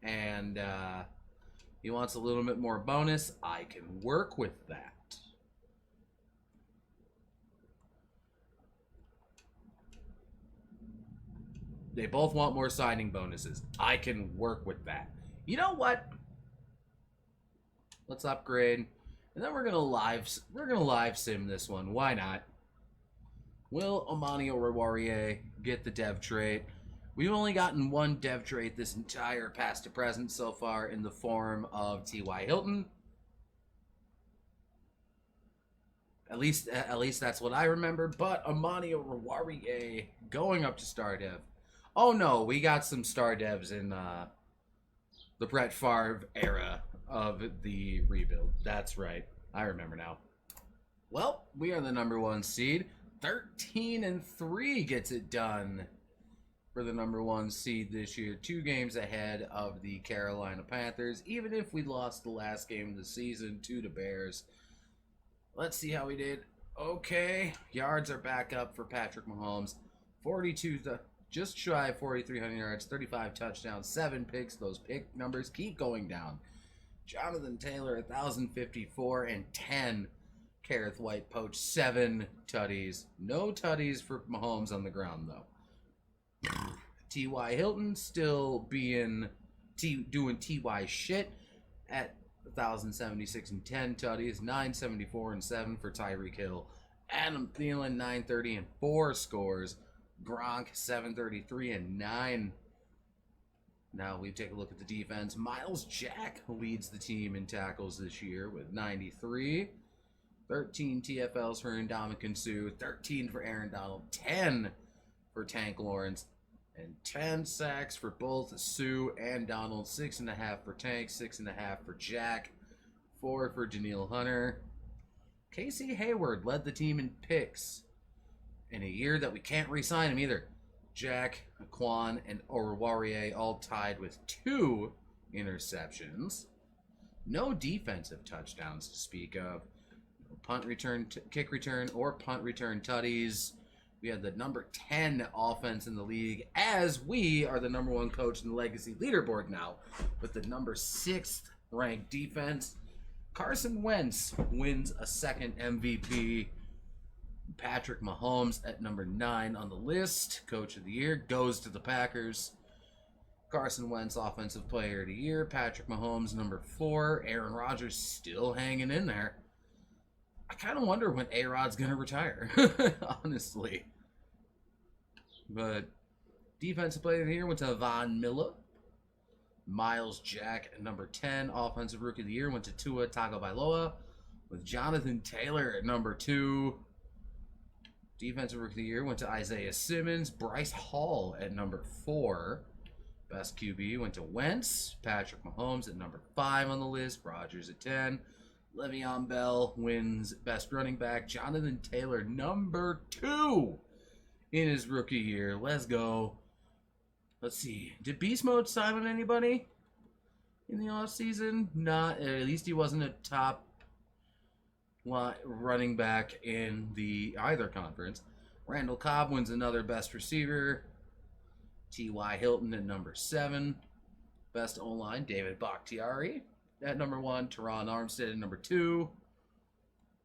and he wants a little bit more bonus, I can work with that. They both want more signing bonuses. I can work with that. You know what? Let's upgrade. And then we're gonna live sim this one. Why not? Will Amani Oruwariye get the dev trait? We've only gotten one dev trait this entire past to present so far in the form of T.Y. Hilton. At least that's what I remember. But Amani Oruwariye going up to star dev. Oh no, we got some star devs in the Brett Favre era of the rebuild. That's right. I remember now. Well, we are the #1 seed. 13-3 gets it done for the #1 seed this year. 2 games ahead of the Carolina Panthers, even if we lost the last game of the season to the Bears. Let's see how we did. Okay, yards are back up for Patrick Mahomes. 42, just shy of 4,300 yards, 35 touchdowns, 7 picks. Those pick numbers keep going down. Jonathan Taylor, 1,054 and 10. Kareth White poached 7 tutties. No tutties for Mahomes on the ground, though. T.Y. Hilton still doing T.Y. shit at 1,076 and 10 tutties. 974 and 7 for Tyreek Hill. Adam Thielen, 930 and 4 scores. Gronk, 733 and 9. Now we take a look at the defense. Miles Jack leads the team in tackles this year with 93. 13 TFLs for Ndamukong Suh, 13 for Aaron Donald, 10 for Tank Lawrence, and 10 sacks for both Suh and Donald. 6.5 for Tank, 6.5 for Jack, 4 for Danielle Hunter. Casey Hayward led the team in picks in a year that we can't re-sign him either. Jack, Quan, and Oruwariye all tied with 2 interceptions. No defensive touchdowns to speak of. No punt return, kick return, or punt return tutties. We had the number 10 offense in the league, as we are the number 1 coach in the legacy leaderboard now, with the number 6th ranked defense. Carson Wentz wins a second MVP. Patrick Mahomes at number 9 on the list. Coach of the year goes to the Packers. Carson Wentz, Offensive Player of the Year. Patrick Mahomes, number 4. Aaron Rodgers still hanging in there. I kind of wonder when A-Rod's going to retire, honestly. But Defensive Player of the Year went to Von Miller. Miles Jack at number 10. Offensive Rookie of the Year went to Tua Tagovailoa, with Jonathan Taylor at number 2. Defensive Rookie of the Year went to Isaiah Simmons. Bryce Hall at number 4. Best QB went to Wentz. Patrick Mahomes at number 5 on the list. Rodgers at 10. Le'Veon Bell wins Best Running Back. Jonathan Taylor, number 2 in his rookie year. Let's go. Let's see. Did Beast Mode sign on anybody in the offseason? Not. At least he wasn't a top running back in either conference. Randall Cobb wins another Best Receiver. T.Y. Hilton at number 7. Best O-line, David Bakhtiari at number 1. Teron Armstead at number 2.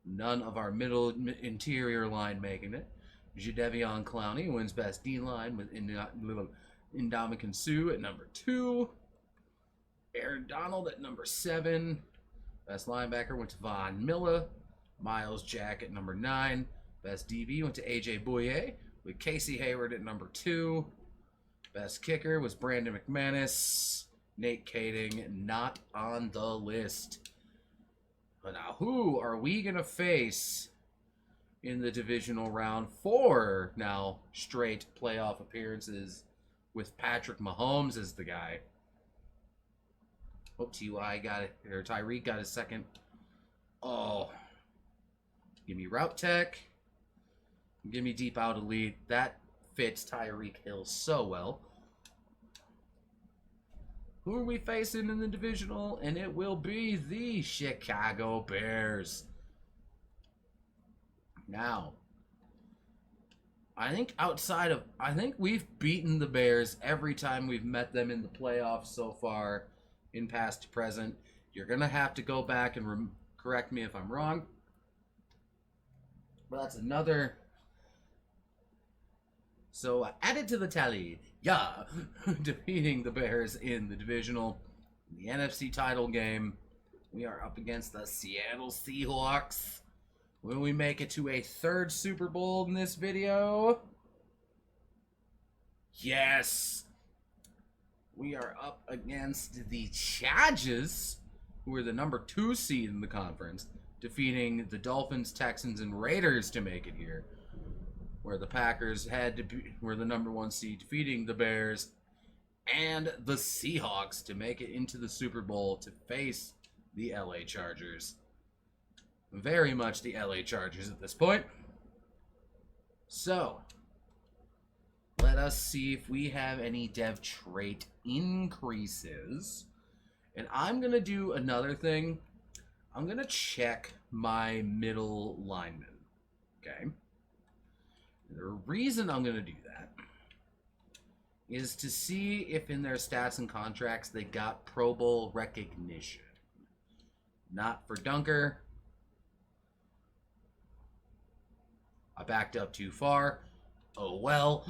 None of our middle interior line making it. Jadeveon Clowney wins Best D-line with Ndamukong Suh at number 2. Aaron Donald at number 7. Best linebacker went to Von Miller. Miles Jack at number 9. Best DB went to AJ Bouye with Casey Hayward at number 2. Best kicker was Brandon McManus. Nate Kading not on the list. But now, who are we going to face in the divisional round? 4 now straight playoff appearances with Patrick Mahomes as the guy. Oh, T.Y. got it, or Tyreek got his second. Oh. Give me route tech. Give me deep out elite. That fits Tyreek Hill so well. Who are we facing in the divisional? And it will be the Chicago Bears. Now, I think we've beaten the Bears every time we've met them in the playoffs so far, in past to present. You're going to have to go back and correct me if I'm wrong. But that's another. So added to the tally, yeah, defeating the Bears in the divisional. In the NFC title game, we are up against the Seattle Seahawks. Will we make it to a 3rd Super Bowl in this video? Yes. We are up against the Chargers, who are the number 2 seed in the conference, defeating the Dolphins, Texans, and Raiders to make it here. Where the Packers were the number 1 seed, defeating the Bears and the Seahawks to make it into the Super Bowl to face the LA Chargers. Very much the LA Chargers at this point. So, let us see if we have any dev trait increases. And I'm going to do another thing. I'm going to check my middle linemen. Okay? The reason I'm going to do that is to see if in their stats and contracts they got Pro Bowl recognition. Not for Dunker. I backed up too far. Oh well.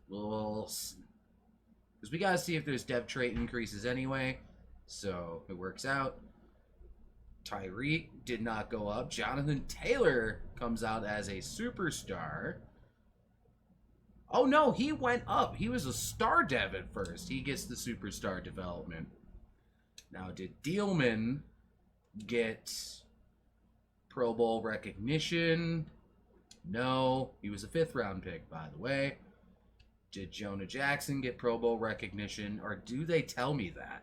Because we got to see if there's dev trait increases anyway. So it works out. Tyreek did not go up. Jonathan Taylor comes out as a superstar. Oh no, he went up. He was a star dev at first. He gets the superstar development. Now, did Dealman get Pro Bowl recognition? No. He was a 5th round pick, by the way. Did Jonah Jackson get Pro Bowl recognition? Or do they tell me that?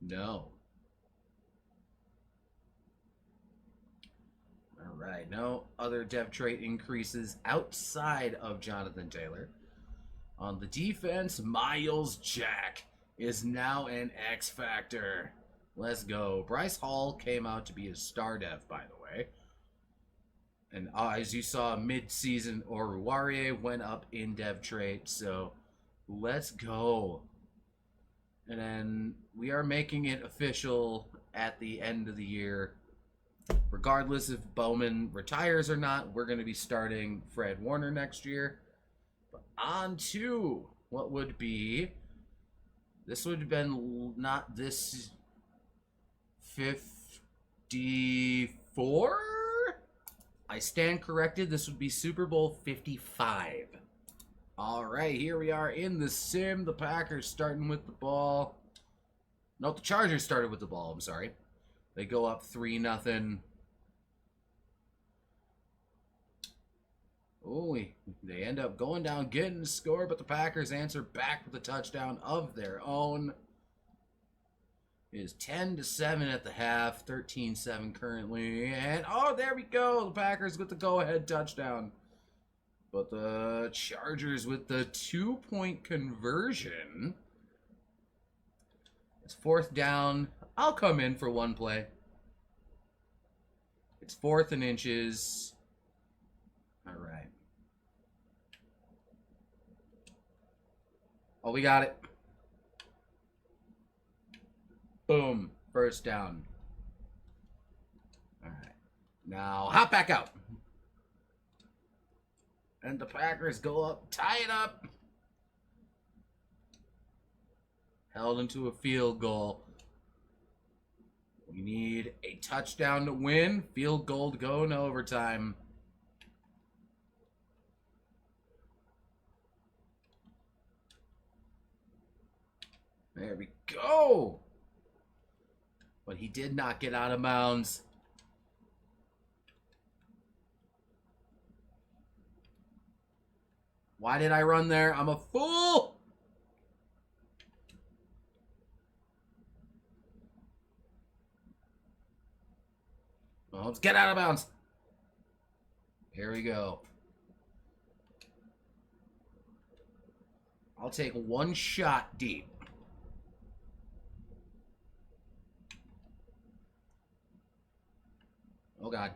No. Alright, no other dev trait increases outside of Jonathan Taylor. On the defense, Miles Jack is now an X Factor. Let's go. Bryce Hall came out to be a star dev, by the way. And as you saw, mid-season, Oruwariye went up in dev trait, so let's go. And then we are making it official at the end of the year. Regardless if Bowman retires or not, we're going to be starting Fred Warner next year. But on to what would be... This would have been not this 54? I stand corrected. This would be Super Bowl 55. All right, here we are in the sim. The Packers starting with the ball. No, the Chargers started with the ball. I'm sorry. They go up 3-0. Oh, they end up going down, getting the score, but the Packers answer back with a touchdown of their own. It is 10-7 at the half, 13-7 currently, and oh, there we go. The Packers with the go-ahead touchdown. But the Chargers with the 2-point conversion. It's 4th down. I'll come in for one play. It's 4th and inches. All right. Oh, we got it. Boom. 1st down. All right. Now, hop back out. And the Packers go up, tie it up. Held into a field goal. We need a touchdown to win. Field goal to go in overtime. There we go. But he did not get out of bounds. Why did I run there? I'm a fool. Well, let's get out of bounds. Here we go. I'll take one shot deep. Oh, God.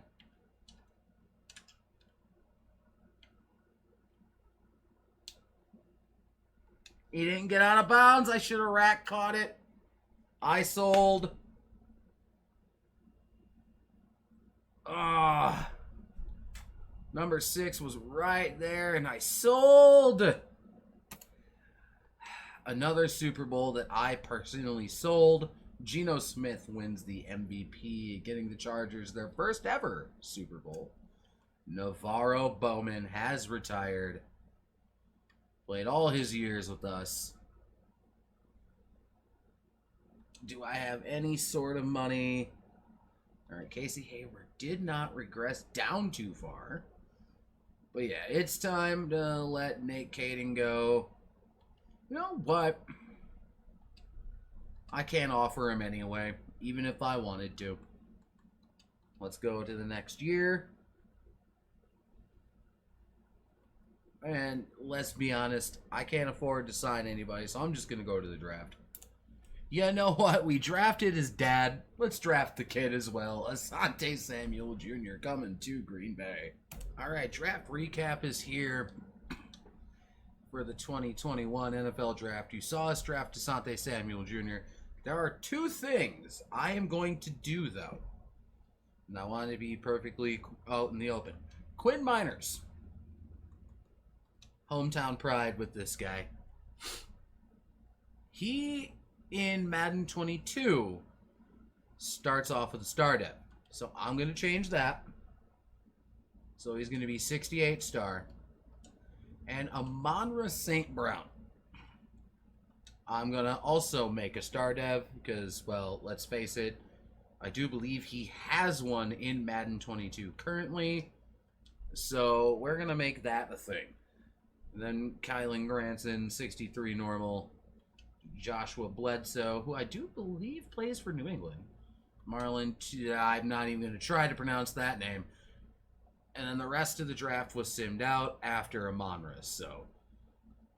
He didn't get out of bounds. I should have rack caught it. I sold. Ah. Number 6 was right there, and I sold. Another Super Bowl that I personally sold. Geno Smith wins the MVP, getting the Chargers their first ever Super Bowl. Navarro Bowman has retired. Played all his years with us. Do I have any sort of money? All right, Casey Hayward did not regress down too far. But yeah, it's time to let Nate Caden go. You know what? I can't offer him anyway, even if I wanted to. Let's go to the next year. And let's be honest, I can't afford to sign anybody, so I'm just going to go to the draft. You know what? We drafted his dad. Let's draft the kid as well. Asante Samuel Jr. coming to Green Bay. All right, draft recap is here for the 2021 NFL Draft. You saw us draft Asante Samuel Jr. There are 2 things I am going to do, though. And I want to be perfectly out in the open. Quinn Miners. Hometown pride with this guy. He, in Madden 22, starts off with a star dev. So I'm going to change that. So he's going to be 68 star. and Amonra St. Brown. I'm going to also make a star dev because, well, let's face it, I do believe he has one in Madden 22 currently. So we're going to make that a thing. And then Kylan Granson, 63 normal. Joshua Bledsoe, who I do believe plays for New England. Marlon, I'm not even going to try to pronounce that name. And then the rest of the draft was simmed out after Amonra. So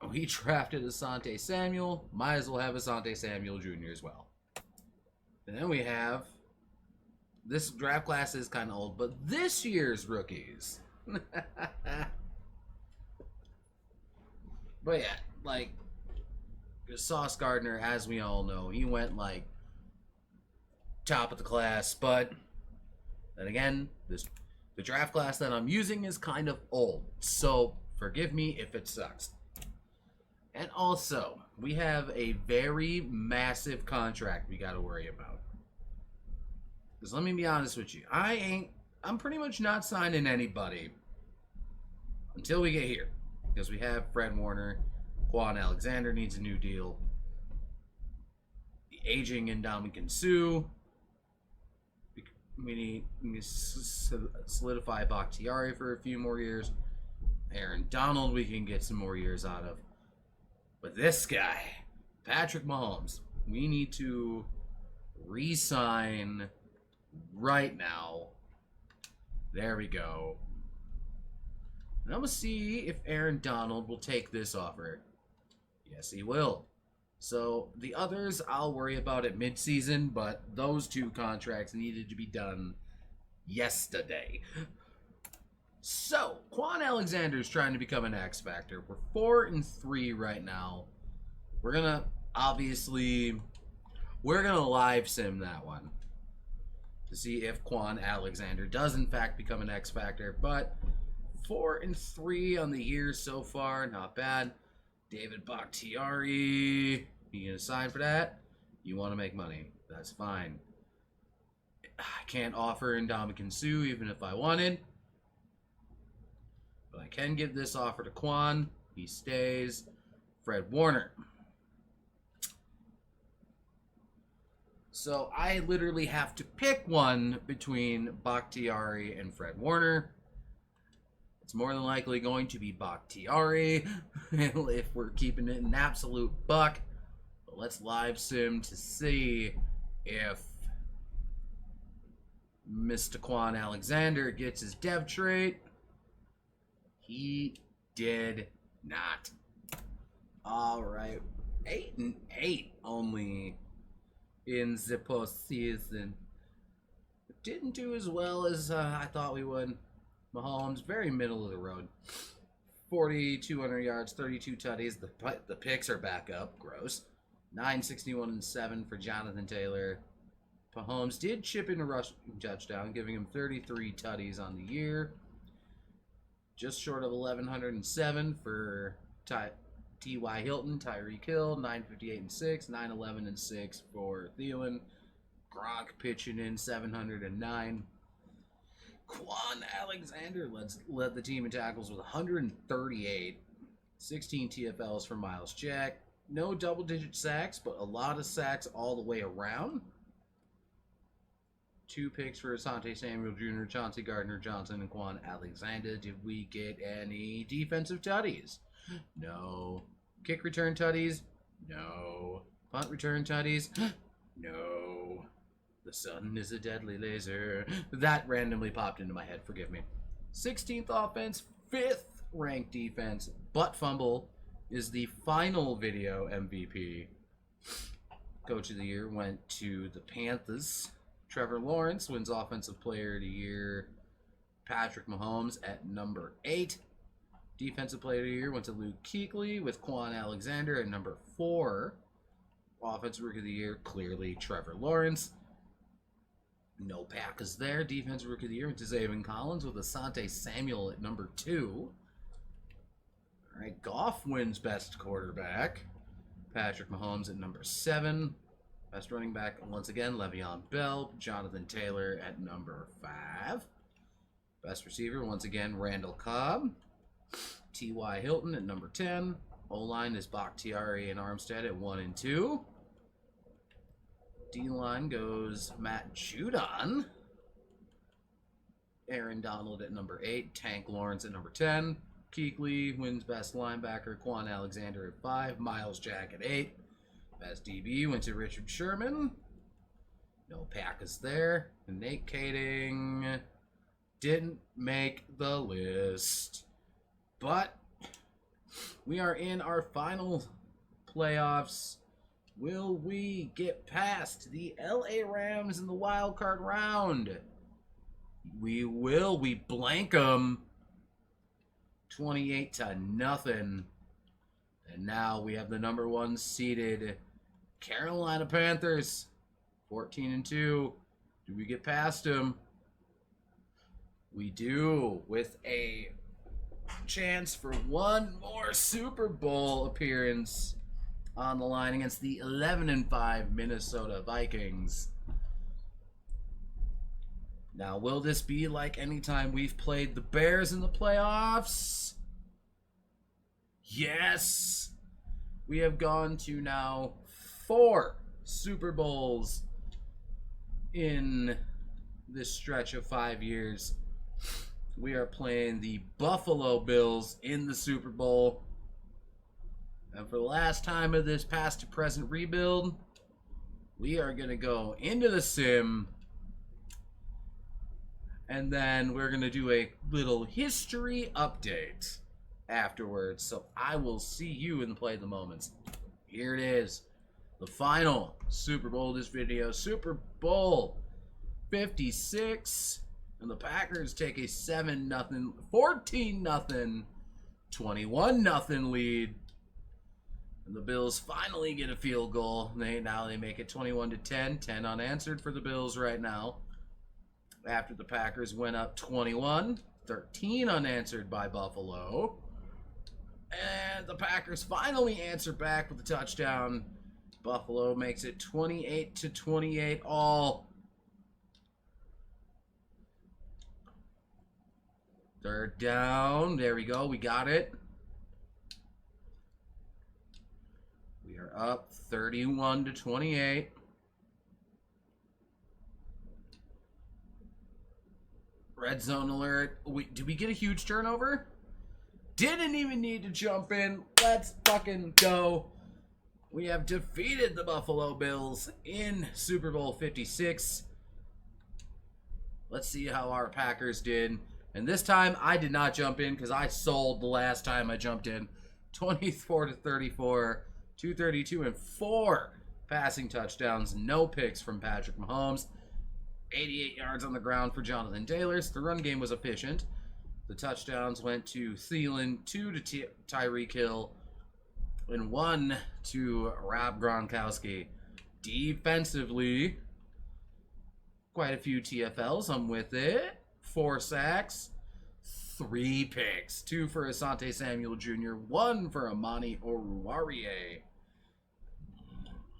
we drafted Asante Samuel. Might as well have Asante Samuel Jr. as well. And then we have, this draft class is kind of old, but this year's rookies. But yeah, like, Sauce Gardner, as we all know, he went like top of the class, but then again, the draft class that I'm using is kind of old, so forgive me if it sucks. And also, we have a very massive contract we got to worry about. Because let me be honest with you, I'm pretty much not signing anybody until we get here. Because we have Fred Warner, Quan Alexander needs a new deal. The aging Ndamukong Suh. We need to solidify Bakhtiari for a few more years. Aaron Donald we can get some more years out of. But this guy, Patrick Mahomes, we need to re-sign right now. There we go. And I'm going to see if Aaron Donald will take this offer. Yes, he will. So the others I'll worry about at midseason, but those two contracts needed to be done yesterday. So, Quan Alexander's trying to become an X Factor. We're 4-3 right now. We're going to live sim that one to see if Quan Alexander does in fact become an X Factor, but 4-3 on the year so far, not bad. David Bakhtiari, you gonna sign for that? You want to make money? That's fine. I can't offer Ndamukong Suh even if I wanted, but I can give this offer to Quan. He stays. Fred Warner. So I literally have to pick one between Bakhtiari and Fred Warner. It's more than likely going to be Bakhtiari if we're keeping it an absolute buck. But let's live sim to see if Mr. Quan Alexander gets his dev trait. He did not. All right, 8-8 only in the postseason. Didn't do as well as I thought we would. Mahomes, very middle of the road. 4,200 yards, 32 tutties. The picks are back up. Gross. 961-7 for Jonathan Taylor. Mahomes did chip in a rushing touchdown, giving him 33 tutties on the year. Just short of 1,107 for T.Y. Hilton, Tyreek Hill, 958-6, 911-6 for Thielen. Gronk pitching in 709. Quan Alexander led the team in tackles with 138. 16 TFLs for Miles Jack. No double-digit sacks, but a lot of sacks all the way around. 2 picks for Asante Samuel Jr., Chauncey Gardner-Johnson, and Quan Alexander. Did we get any defensive tutties? No. Kick return tutties? No. Punt return tutties? No. The sun is a deadly laser. That randomly popped into my head. Forgive me. 16th offense, 5th ranked defense. Butt fumble is the final video MVP. Coach of the year went to the Panthers. Trevor Lawrence wins Offensive Player of the Year. Patrick Mahomes at number 8. Defensive Player of the Year went to Luke Kuechly with Quan Alexander at number 4. Offensive Rookie of the Year, clearly Trevor Lawrence. No Packers there. Defensive Rookie of the Year went to Zaven Collins with Asante Samuel at number 2. All right, Goff wins Best Quarterback. Patrick Mahomes at number 7. Best running back, once again, Le'Veon Bell. Jonathan Taylor at number 5. Best receiver, once again, Randall Cobb. T.Y. Hilton at number 10. O-line is Bakhtiari and Armstead at 1 and 2. D-line goes Matt Judon. Aaron Donald at number 8. Tank Lawrence at number 10. Kuechly wins best linebacker. Quan Alexander at 5. Miles Jack at 8. Best DB went to Richard Sherman. No Packers there. And Nate Kading didn't make the list. But we are in our final playoffs. Will we get past the LA Rams in the wild card round? We will. We blank them 28-0. And now we have the number 1 seeded Carolina Panthers, 14 and 2. Do we get past them? We do, with a chance for one more Super Bowl appearance on the line against the 11 and 5 Minnesota Vikings. Now, will this be like any time we've played the Bears in the playoffs? Yes! We have gone to now 4 Super Bowls in this stretch of 5 years. We are playing the Buffalo Bills in the Super Bowl. And for the last time of this past to present rebuild, we are going to go into the sim. And then we're going to do a little history update afterwards. So I will see you in the play of the moments. Here it is. The final Super Bowl of this video. Super Bowl 56. And the Packers take a 7-0, 14-0, 21-0 lead. And the Bills finally get a field goal. Now they make it 21-10. 10 unanswered for the Bills right now. After the Packers went up 21, 13 unanswered by Buffalo. And the Packers finally answer back with a touchdown. Buffalo makes it 28-28 all. Third down. There we go. We got it. We are up 31-28. Red zone alert. Did we get a huge turnover? Didn't even need to jump in. Let's fucking go. We have defeated the Buffalo Bills in Super Bowl 56. Let's see how our Packers did. And this time, I did not jump in because I sold the last time I jumped in. 24-34, 232, and 4 passing touchdowns. No picks from Patrick Mahomes. 88 yards on the ground for Jonathan Taylor. The run game was efficient. The touchdowns went to Thielen, 2 to Tyreek Hill, and 1 to Rob Gronkowski. Defensively, quite a few TFLs. I'm with it. 4 sacks, 3 picks. 2 for Asante Samuel Jr., 1 for Amani Oruwariye.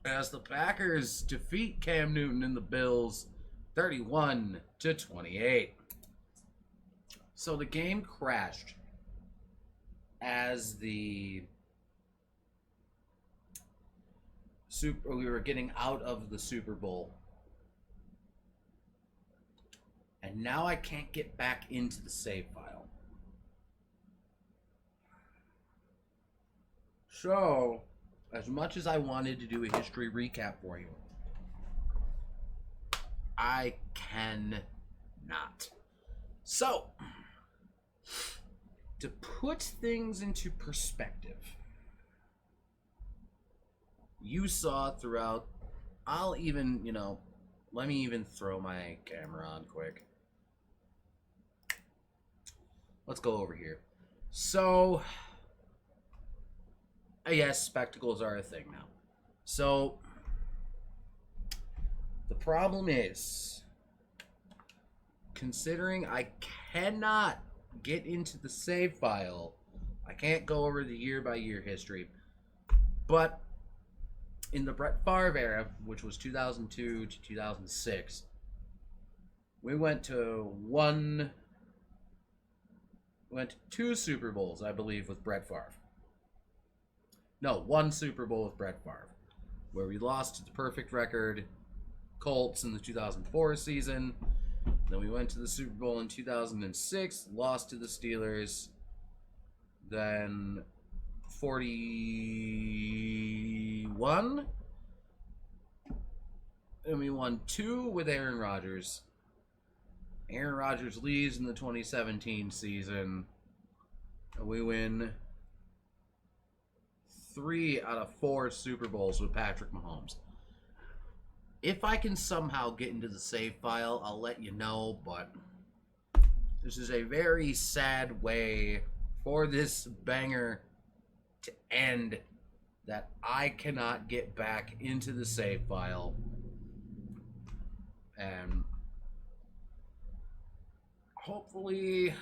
As the Packers defeat Cam Newton and the Bills 31-28. So the game crashed as we were getting out of the Super Bowl. And now I can't get back into the save file. So, as much as I wanted to do a history recap for you, I cannot. So, to put things into perspective, you saw throughout, let me even throw my camera on quick. Let's go over here. So, yes, spectacles are a thing now. So, the problem is, considering I cannot get into the save file, I can't go over the year-by-year history, but in the Brett Favre era, which was 2002 to 2006, we went to 1 went to 2 Super Bowls, I believe, with Brett Favre. No, 1 Super Bowl with Brett Favre, where we lost to the perfect record Colts in the 2004 season. Then we went to the Super Bowl in 2006, lost to the Steelers. Then 41. And we won 2 with Aaron Rodgers. Aaron Rodgers leaves in the 2017 season. And we win 3 out of 4 Super Bowls with Patrick Mahomes. If I can somehow get into the save file, I'll let you know, but this is a very sad way for this banger to end, that I cannot get back into the save file. And hopefully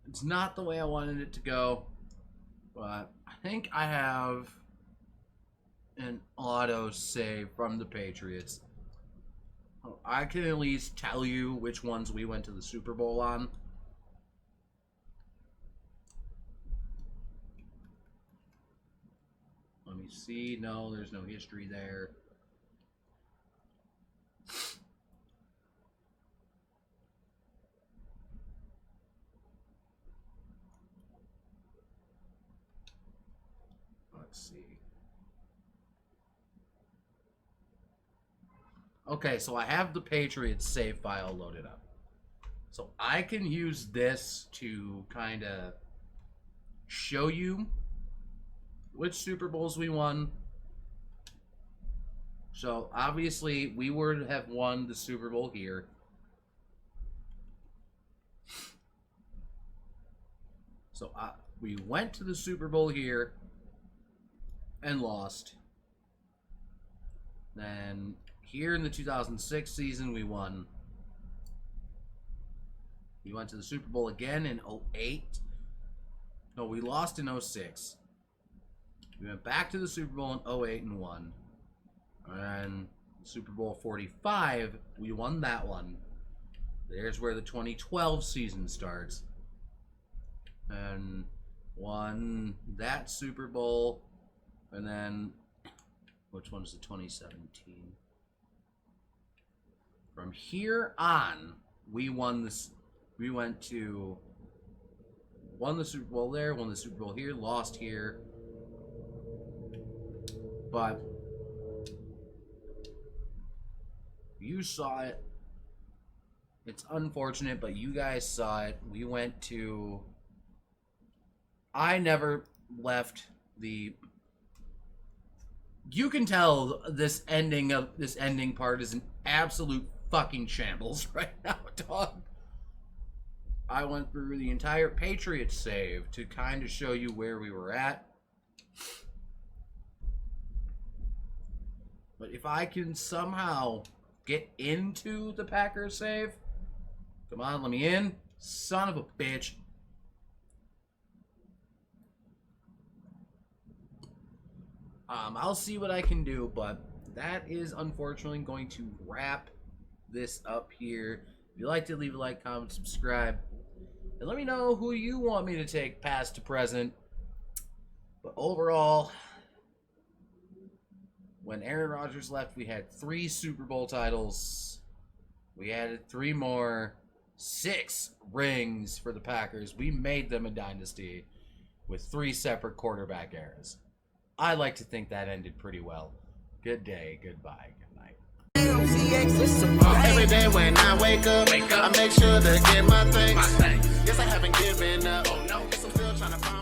it's not the way I wanted it to go, but I think I have an auto save from the Patriots. I can at least tell you which ones we went to the Super Bowl on. Let me see. No, there's no history there. Let's see. Okay, so I have the Patriots save file loaded up. So I can use this to kind of show you which Super Bowls we won. So obviously we would have won the Super Bowl here. So we went to the Super Bowl here and lost. Then here in the 2006 season, we won. We went to the Super Bowl again in 08. No, we lost in 06. We went back to the Super Bowl in 08 and won. And Super Bowl 45, we won that one. There's where the 2012 season starts. And won that Super Bowl. And then, which one's the 2017? From here on, we won this. We won the Super Bowl there, won the Super Bowl here, lost here. But you saw it. It's unfortunate, but you guys saw it. We went to... I never left the... You can tell this ending part is an absolute fucking shambles right now, dog. I went through the entire Patriots save to kind of show you where we were at. But if I can somehow get into the Packers save, come on, let me in. Son of a bitch. I'll see what I can do, but that is unfortunately going to wrap this up here. If you liked it, leave a like, comment, subscribe, and let me know who you want me to take past to present. But overall, when Aaron Rodgers left, we had 3 Super Bowl titles. We added 3 more, 6 rings for the Packers. We made them a dynasty with 3 separate quarterback eras. I like to think that ended pretty well. Good day, goodbye, good night. Every day when I wake up, I make sure to get my things. Yes, I haven't given up. Oh no, guess I'm still trying to find